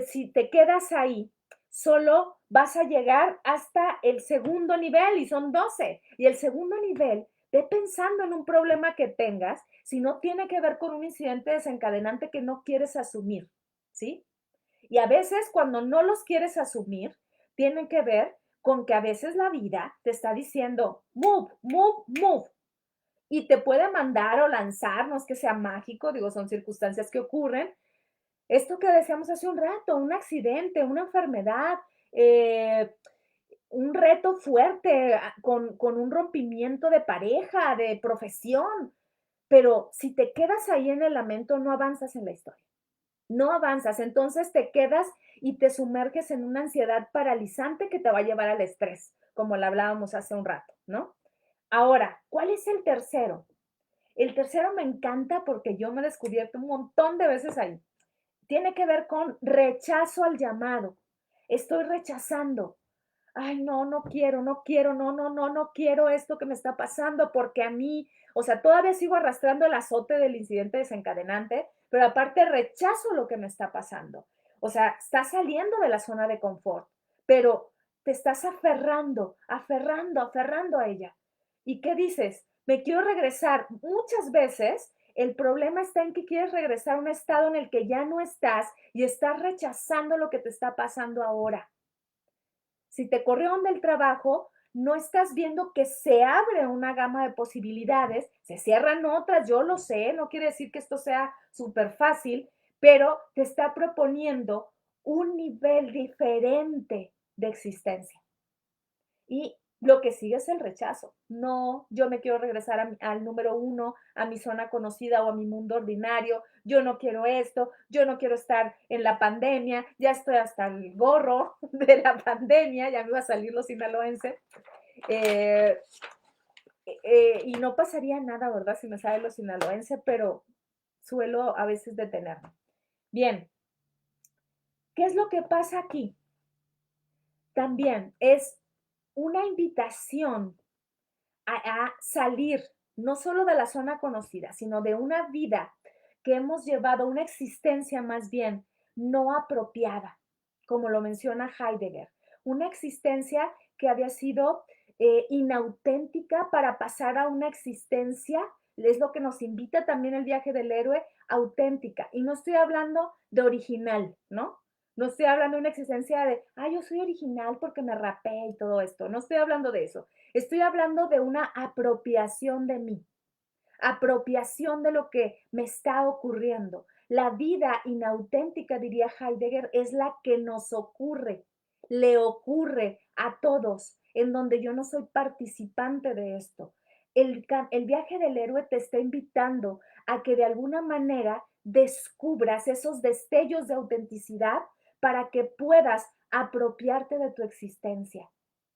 si te quedas ahí, solo vas a llegar hasta el segundo nivel y son 12. Y el segundo nivel, ve pensando en un problema que tengas, si no tiene que ver con un incidente desencadenante que no quieres asumir, ¿sí? Y a veces cuando no los quieres asumir, tienen que ver con que a veces la vida te está diciendo, move, move, move. Y te puede mandar o lanzar, no es que sea mágico, digo, son circunstancias que ocurren. Esto que decíamos hace un rato, un accidente, una enfermedad, eh, un reto fuerte con un rompimiento de pareja, de profesión. Pero si te quedas ahí en el lamento, no avanzas en la historia, no avanzas, entonces te quedas y te sumerges en una ansiedad paralizante que te va a llevar al estrés, como lo hablábamos hace un rato, ¿no? Ahora, ¿cuál es el tercero? El tercero me encanta porque yo me he descubierto un montón de veces ahí. Tiene que ver con rechazo al llamado. Estoy rechazando. Ay, no, no quiero, no quiero, no, no, no, no quiero esto que me está pasando porque a mí, o sea, todavía sigo arrastrando el azote del incidente desencadenante, pero aparte rechazo lo que me está pasando. O sea, estás saliendo de la zona de confort, pero te estás aferrando, aferrando, aferrando a ella. ¿Y qué dices? Me quiero regresar. Muchas veces el problema está en que quieres regresar a un estado en el que ya no estás y estás rechazando lo que te está pasando ahora. Si te corrieron del trabajo, no estás viendo que se abre una gama de posibilidades, se cierran otras, yo lo sé, no quiere decir que esto sea súper fácil, pero te está proponiendo un nivel diferente de existencia. Y lo que sigue es el rechazo. No, yo me quiero regresar al número uno, a mi zona conocida o a mi mundo ordinario. Yo no quiero esto, yo no quiero estar en la pandemia, ya estoy hasta el gorro de la pandemia, ya me va a salir lo sinaloense. Eh, y no pasaría nada, ¿verdad? Si me sale lo sinaloense, pero suelo a veces detenerme. Bien, ¿qué es lo que pasa aquí? También es una invitación a salir no solo de la zona conocida, sino de una vida que hemos llevado, una existencia más bien no apropiada, como lo menciona Heidegger, una existencia que había sido inauténtica para pasar a una existencia, es lo que nos invita también el viaje del héroe, auténtica. Y no estoy hablando de original, ¿no? No estoy hablando de una existencia de, yo soy original porque me rapé y todo esto. No estoy hablando de eso. Estoy hablando de una apropiación de mí, apropiación de lo que me está ocurriendo. La vida inauténtica, diría Heidegger, es la que nos ocurre, le ocurre a todos, en donde yo no soy participante de esto. El viaje del héroe te está invitando a que de alguna manera descubras esos destellos de autenticidad para que puedas apropiarte de tu existencia,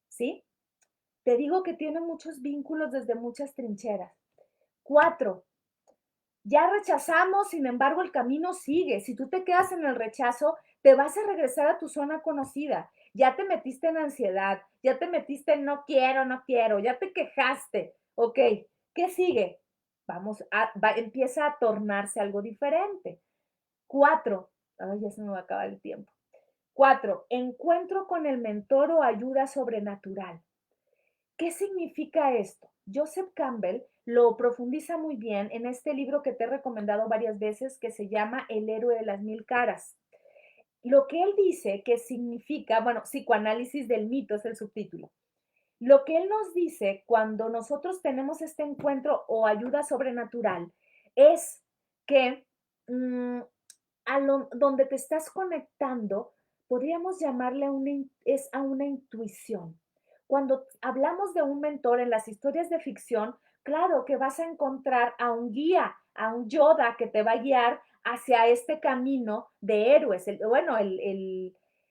¿sí? Te digo que tiene muchos vínculos desde muchas trincheras. 4, ya rechazamos, sin embargo, el camino sigue. Si tú te quedas en el rechazo, te vas a regresar a tu zona conocida. Ya te metiste en ansiedad, ya te metiste en no quiero, no quiero, ya te quejaste. Ok, ¿qué sigue? Empieza a tornarse algo diferente. 4, ay, ya se me va a acabar el tiempo. 4, encuentro con el mentor o ayuda sobrenatural. ¿Qué significa esto? Joseph Campbell lo profundiza muy bien en este libro que te he recomendado varias veces que se llama El héroe de las mil caras. Lo que él dice que significa, bueno, psicoanálisis del mito es el subtítulo. Lo que él nos dice cuando nosotros tenemos este encuentro o ayuda sobrenatural es que mm, donde te estás conectando, podríamos llamarle es a una intuición. Cuando hablamos de un mentor en las historias de ficción, claro que vas a encontrar a un guía, a un Yoda que te va a guiar hacia este camino de héroes.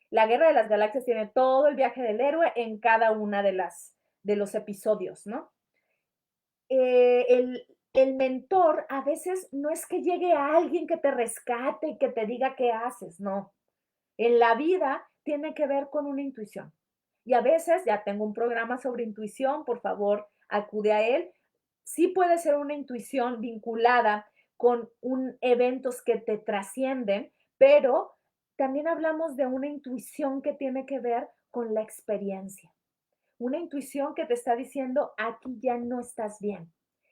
La Guerra de las Galaxias tiene todo el viaje del héroe en cada una de los episodios, ¿no? El mentor a veces no es que llegue a alguien que te rescate y que te diga qué haces, no. En la vida tiene que ver con una intuición. Y a veces, ya tengo un programa sobre intuición, por favor, acude a él. Sí puede ser una intuición vinculada con eventos que te trascienden, pero también hablamos de una intuición que tiene que ver con la experiencia. Una intuición que te está diciendo, aquí ya no estás bien.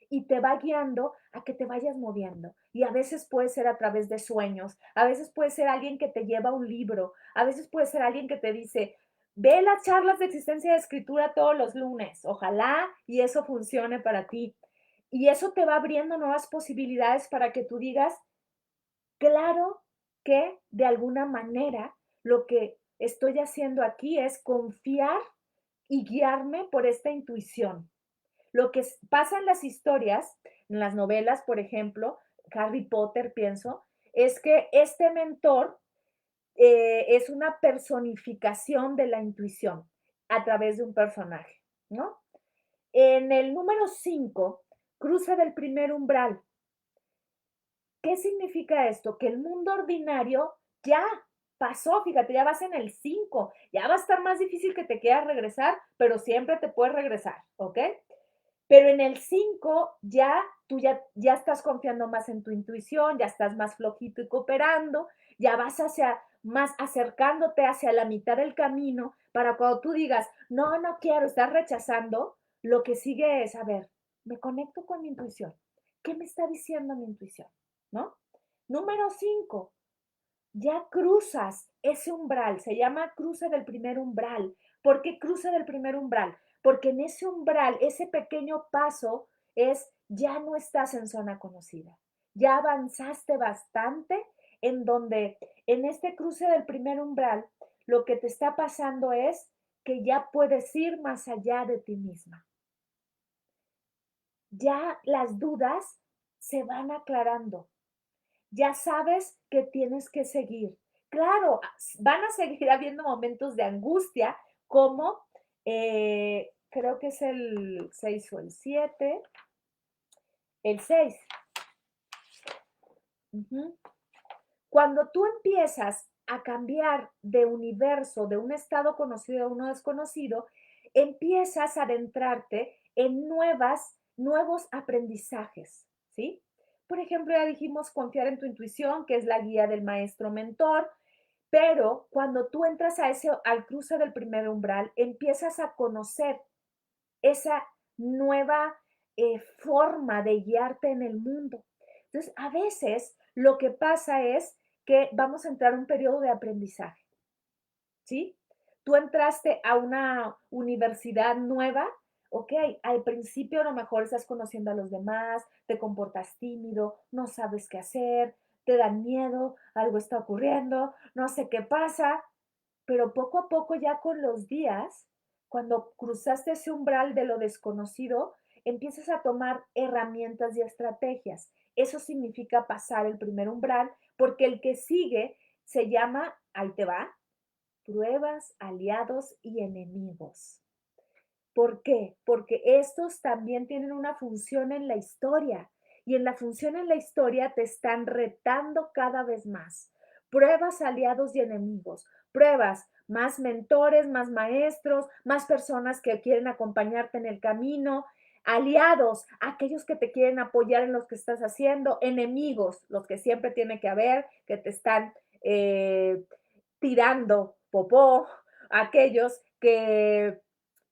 Y te va guiando a que te vayas moviendo. Y a veces puede ser a través de sueños, a veces puede ser alguien que te lleva un libro, a veces puede ser alguien que te dice, ve las charlas de existencia de escritura todos los lunes. Ojalá y eso funcione para ti. Y eso te va abriendo nuevas posibilidades para que tú digas, claro que de alguna manera lo que estoy haciendo aquí es confiar y guiarme por esta intuición. Lo que pasa en las historias, en las novelas, por ejemplo, Harry Potter, pienso, es que este mentor es una personificación de la intuición a través de un personaje, ¿no? En el número 5, cruza del primer umbral. ¿Qué significa esto? Que el mundo ordinario ya pasó, fíjate, ya vas en el 5, ya va a estar más difícil que te quieras regresar, pero siempre te puedes regresar, ¿ok? Pero en el 5 ya estás confiando más en tu intuición, ya estás más flojito y cooperando, ya vas más acercándote hacia la mitad del camino para cuando tú digas, no, no quiero, estás rechazando, lo que sigue es, a ver, me conecto con mi intuición. ¿Qué me está diciendo mi intuición? ¿No? Número 5, ya cruzas ese umbral, se llama cruce del primer umbral. ¿Por qué cruce del primer umbral? Porque en ese umbral, ese pequeño paso es, ya no estás en zona conocida, ya avanzaste bastante en donde en este cruce del primer umbral, lo que te está pasando es que ya puedes ir más allá de ti misma. Ya las dudas se van aclarando, ya sabes que tienes que seguir. Claro, van a seguir habiendo momentos de angustia, como creo que es el 6 o el 7, el 6. Uh-huh. Cuando tú empiezas a cambiar de universo, de un estado conocido a uno desconocido, empiezas a adentrarte en nuevos aprendizajes, ¿sí? Por ejemplo, ya dijimos confiar en tu intuición, que es la guía del maestro mentor, pero cuando tú entras al cruce del primer umbral, empiezas a conocer esa nueva forma de guiarte en el mundo. Entonces, a veces lo que pasa es que vamos a entrar a un periodo de aprendizaje, ¿sí? Tú entraste a una universidad nueva, ok, al principio a lo mejor estás conociendo a los demás, te comportas tímido, no sabes qué hacer, te dan miedo, algo está ocurriendo, no sé qué pasa, pero poco a poco ya con los días, cuando cruzaste ese umbral de lo desconocido, empiezas a tomar herramientas y estrategias. Eso significa pasar el primer umbral, porque el que sigue se llama, ahí te va, pruebas, aliados y enemigos. ¿Por qué? Porque estos también tienen una función en la historia y en la función en la historia te están retando cada vez más. pruebas aliados y enemigos, pruebas más mentores, más maestros, más personas que quieren acompañarte en el camino, aliados, aquellos que te quieren apoyar en lo que estás haciendo, enemigos, los que siempre tiene que haber, que te están tirando popó, aquellos que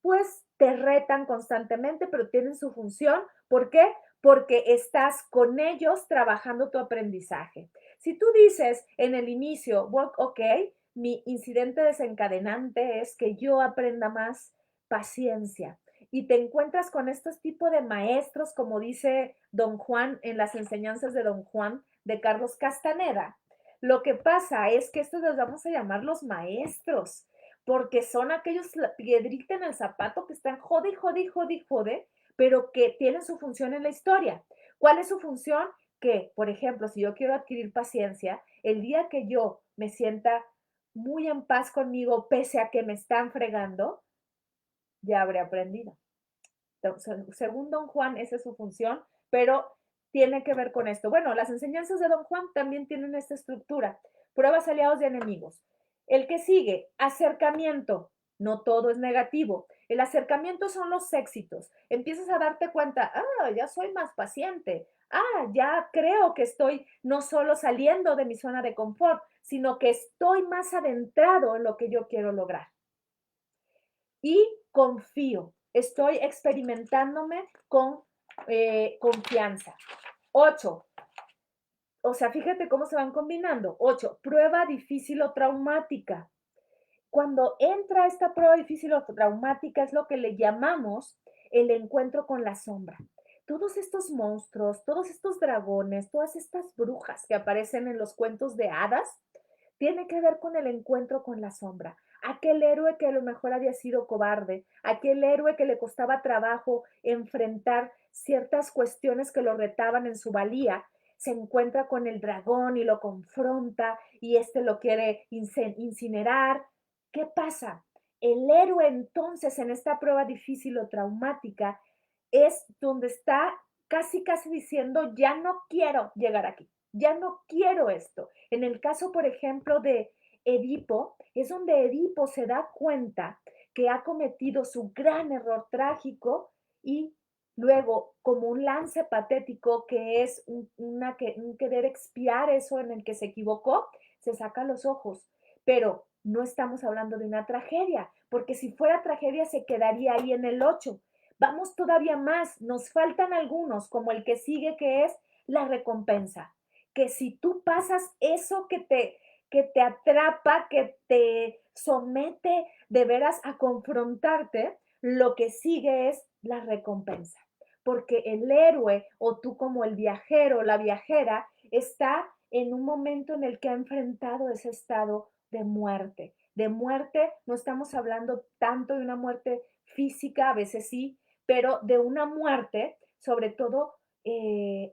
pues te retan constantemente, pero tienen su función. ¿Por qué? Porque estás con ellos trabajando tu aprendizaje. Si tú dices en el inicio, well, ok, mi incidente desencadenante es que yo aprenda más paciencia y te encuentras con estos tipos de maestros, como dice Don Juan en las enseñanzas de Don Juan de Carlos Castaneda. Lo que pasa es que estos los vamos a llamar los maestros, porque son aquellos piedrita en el zapato que están jode, jode, jode, jode, pero que tienen su función en la historia. ¿Cuál es su función? Que, por ejemplo, si yo quiero adquirir paciencia, el día que yo me sienta muy en paz conmigo, pese a que me están fregando, ya habré aprendido. Entonces, según Don Juan, esa es su función, pero tiene que ver con esto. Bueno, las enseñanzas de Don Juan también tienen esta estructura. Pruebas, aliados y enemigos. El que sigue, acercamiento. No todo es negativo. El acercamiento son los éxitos. Empiezas a darte cuenta, ya soy más paciente. Ya creo que estoy no solo saliendo de mi zona de confort, sino que estoy más adentrado en lo que yo quiero lograr. Y confío, estoy experimentándome con confianza. 8, o sea, fíjate cómo se van combinando. 8, prueba difícil o traumática. Cuando entra esta prueba difícil o traumática es lo que le llamamos el encuentro con la sombra. Todos estos monstruos, todos estos dragones, todas estas brujas que aparecen en los cuentos de hadas, tiene que ver con el encuentro con la sombra. Aquel héroe que a lo mejor había sido cobarde, aquel héroe que le costaba trabajo enfrentar ciertas cuestiones que lo retaban en su valía, se encuentra con el dragón y lo confronta y este lo quiere incinerar. ¿Qué pasa? El héroe entonces en esta prueba difícil o traumática es donde está casi casi diciendo, ya no quiero llegar aquí, ya no quiero esto. En el caso, por ejemplo, de Edipo, es donde Edipo se da cuenta que ha cometido su gran error trágico y luego, como un lance patético que es un querer expiar eso en el que se equivocó, se saca los ojos. Pero no estamos hablando de una tragedia, porque si fuera tragedia se quedaría ahí en el 8. Vamos todavía más, nos faltan algunos, como el que sigue, que es la recompensa. Que si tú pasas eso que te atrapa, que te somete de veras a confrontarte, lo que sigue es la recompensa. Porque el héroe o tú como el viajero, la viajera, está en un momento en el que ha enfrentado ese estado de muerte. De muerte, no estamos hablando tanto de una muerte física, a veces sí, pero de una muerte, sobre todo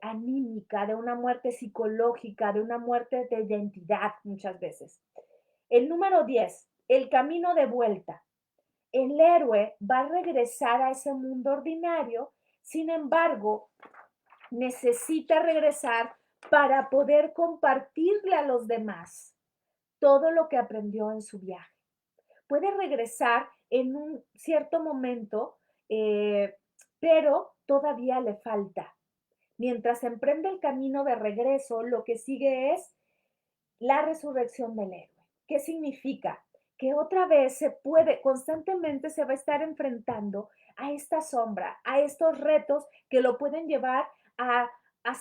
anímica, de una muerte psicológica, de una muerte de identidad muchas veces. El número 10, el camino de vuelta. El héroe va a regresar a ese mundo ordinario, sin embargo, necesita regresar para poder compartirle a los demás todo lo que aprendió en su viaje. Puede regresar en un cierto momento, pero todavía le falta. Mientras emprende el camino de regreso, lo que sigue es la resurrección del héroe. ¿Qué significa? Que otra vez se puede, constantemente se va a estar enfrentando a esta sombra, a estos retos que lo pueden llevar a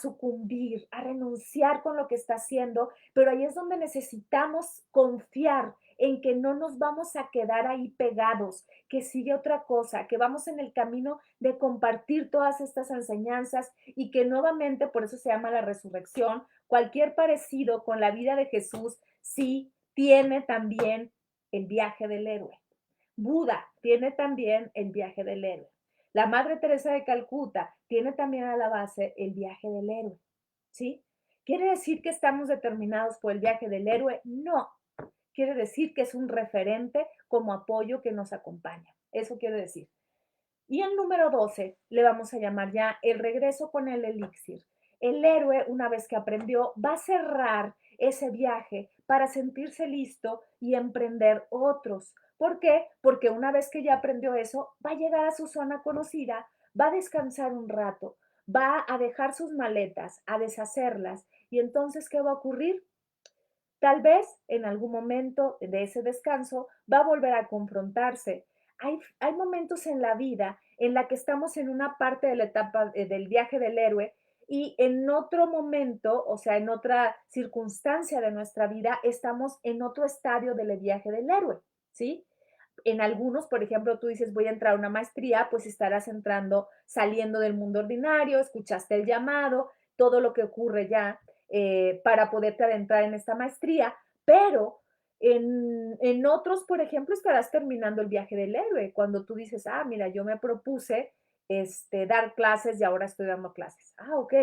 sucumbir, a renunciar con lo que está haciendo, pero ahí es donde necesitamos confiar en que no nos vamos a quedar ahí pegados, que sigue otra cosa, que vamos en el camino de compartir todas estas enseñanzas y que nuevamente, por eso se llama la resurrección, cualquier parecido con la vida de Jesús sí tiene también el viaje del héroe. Buda tiene también el viaje del héroe. La Madre Teresa de Calcuta tiene también a la base el viaje del héroe. ¿Sí? ¿Quiere decir que estamos determinados por el viaje del héroe? No. Quiere decir que es un referente como apoyo que nos acompaña. Eso quiere decir. Y el número 12 le vamos a llamar ya el regreso con el elixir. El héroe, una vez que aprendió, va a cerrar ese viaje para sentirse listo y emprender otros. ¿Por qué? Porque una vez que ya aprendió eso, va a llegar a su zona conocida, va a descansar un rato, va a dejar sus maletas, a deshacerlas. Y entonces, ¿qué va a ocurrir? Tal vez en algún momento de ese descanso va a volver a confrontarse. Hay momentos en la vida en la que estamos en una parte de la etapa del viaje del héroe y en otro momento, o sea, en otra circunstancia de nuestra vida, estamos en otro estadio del viaje del héroe, ¿sí? En algunos, por ejemplo, tú dices, voy a entrar a una maestría, pues estarás entrando, saliendo del mundo ordinario, escuchaste el llamado, todo lo que ocurre ya para poderte adentrar en esta maestría, pero en otros, por ejemplo, estarás terminando el viaje del héroe, cuando tú dices, ah, mira, yo me propuse dar clases y ahora estoy dando clases. Ah, ok,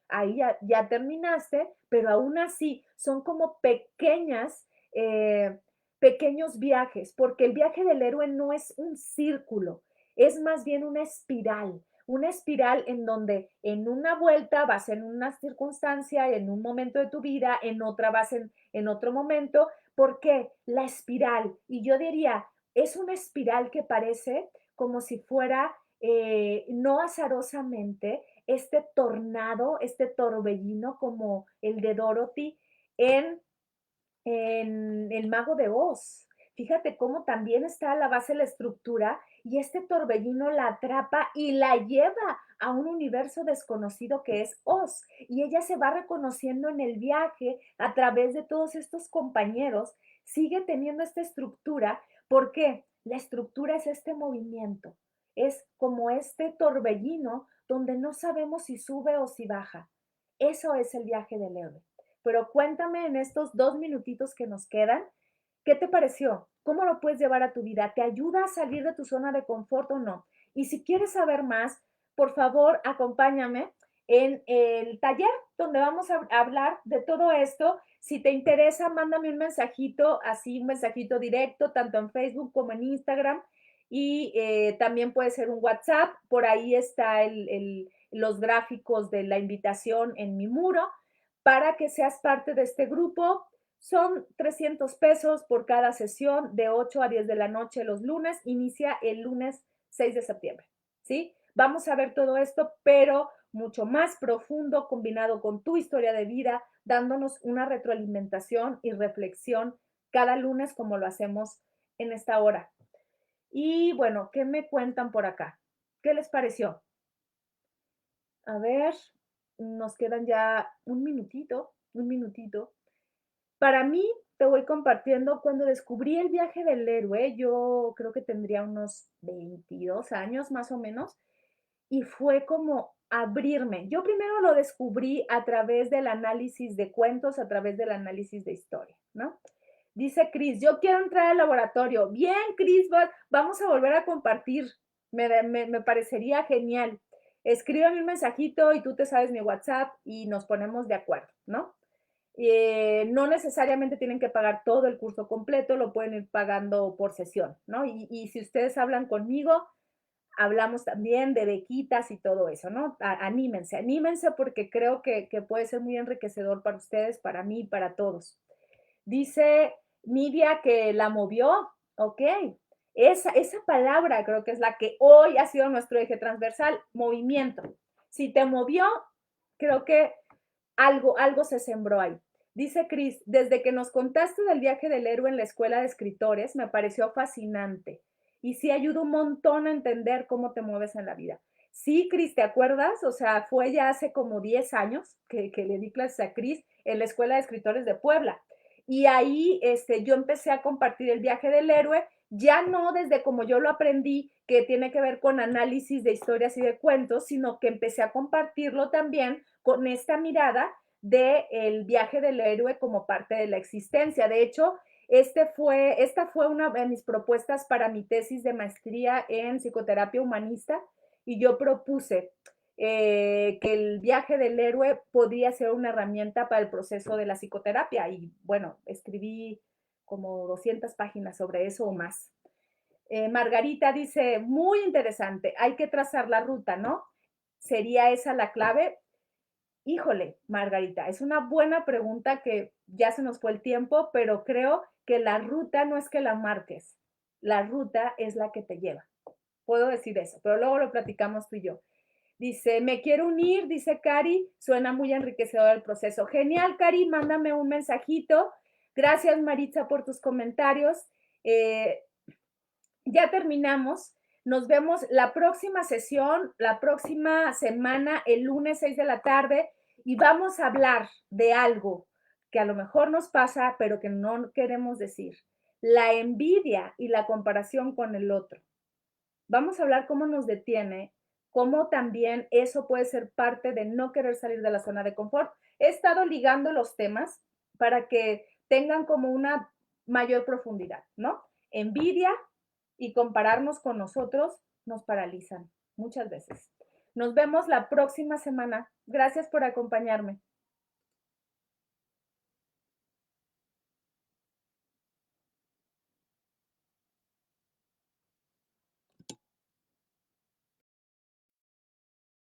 ahí ya terminaste, pero aún así son como pequeños viajes, porque el viaje del héroe no es un círculo, es más bien una espiral en donde en una vuelta vas en una circunstancia, en un momento de tu vida, en otra vas en otro momento. ¿Por qué? La espiral. Y yo diría, es una espiral que parece como si fuera, no azarosamente, este tornado, este torbellino como el de Dorothy en El Mago de Oz. Fíjate cómo también está a la base la estructura y este torbellino la atrapa y la lleva a un universo desconocido que es Oz. Y ella se va reconociendo en el viaje a través de todos estos compañeros. Sigue teniendo esta estructura. ¿Por qué? La estructura es este movimiento. Es como este torbellino donde no sabemos si sube o si baja. Eso es el viaje del héroe. Pero cuéntame en estos 2 minutitos que nos quedan, ¿qué te pareció? ¿Cómo lo puedes llevar a tu vida? ¿Te ayuda a salir de tu zona de confort o no? Y si quieres saber más, por favor, acompáñame en el taller donde vamos a hablar de todo esto. Si te interesa, mándame un mensajito, así un mensajito directo, tanto en Facebook como en Instagram. Y también puede ser un WhatsApp. Por ahí está los gráficos de la invitación en mi muro para que seas parte de este grupo. Son 300 pesos por cada sesión de 8 a 10 de la noche los lunes. Inicia el lunes 6 de septiembre. ¿Sí? Vamos a ver todo esto, pero mucho más profundo, combinado con tu historia de vida, dándonos una retroalimentación y reflexión cada lunes como lo hacemos en esta hora. Y bueno, ¿qué me cuentan por acá? ¿Qué les pareció? A ver, nos quedan ya un minutito, un minutito. Para mí, te voy compartiendo, cuando descubrí el viaje del héroe, yo creo que tendría unos 22 años más o menos, y fue como abrirme. Yo primero lo descubrí a través del análisis de cuentos, a través del análisis de historia, ¿no? Dice Cris, yo quiero entrar al laboratorio. Bien, Cris, vamos a volver a compartir. Me parecería genial. Escríbeme un mensajito y tú te sabes mi WhatsApp y nos ponemos de acuerdo, ¿no? No necesariamente tienen que pagar todo el curso completo, lo pueden ir pagando por sesión, ¿no? Y si ustedes hablan conmigo, hablamos también de bequitas y todo eso, ¿no? Anímense, anímense porque creo que puede ser muy enriquecedor para ustedes, para mí, para todos. Dice Nidia que la movió, ok. Esa palabra creo que es la que hoy ha sido nuestro eje transversal, movimiento. Si te movió, creo que algo se sembró ahí. Dice Cris, desde que nos contaste del viaje del héroe en la escuela de escritores, me pareció fascinante. Y sí ayuda un montón a entender cómo te mueves en la vida. Sí, Cris, ¿te acuerdas? O sea, fue ya hace como 10 años que le di clases a Cris en la escuela de escritores de Puebla. Y ahí yo empecé a compartir el viaje del héroe, ya no desde como yo lo aprendí, que tiene que ver con análisis de historias y de cuentos, sino que empecé a compartirlo también con esta mirada del viaje del héroe como parte de la existencia. De hecho, esta fue una de mis propuestas para mi tesis de maestría en psicoterapia humanista y yo propuse que el viaje del héroe podía ser una herramienta para el proceso de la psicoterapia y bueno, escribí como 200 páginas sobre eso o más. Margarita dice, muy interesante, hay que trazar la ruta, ¿no? ¿Sería esa la clave? Híjole, Margarita, es una buena pregunta que ya se nos fue el tiempo, pero creo que la ruta no es que la marques, la ruta es la que te lleva. Puedo decir eso, pero luego lo platicamos tú y yo. Dice, me quiero unir, dice Cari, suena muy enriquecedor el proceso. Genial, Cari, mándame un mensajito. Gracias, Maritza, por tus comentarios. Eh, ya terminamos. Nos vemos la próxima sesión, la próxima semana, el lunes 6 de la tarde, y vamos a hablar de algo que a lo mejor nos pasa, pero que no queremos decir. La envidia y la comparación con el otro. Vamos a hablar cómo nos detiene, cómo también eso puede ser parte de no querer salir de la zona de confort. He estado ligando los temas para que tengan como una mayor profundidad, ¿no? Envidia y compararnos con nosotros nos paralizan muchas veces. Nos vemos la próxima semana. Gracias por acompañarme.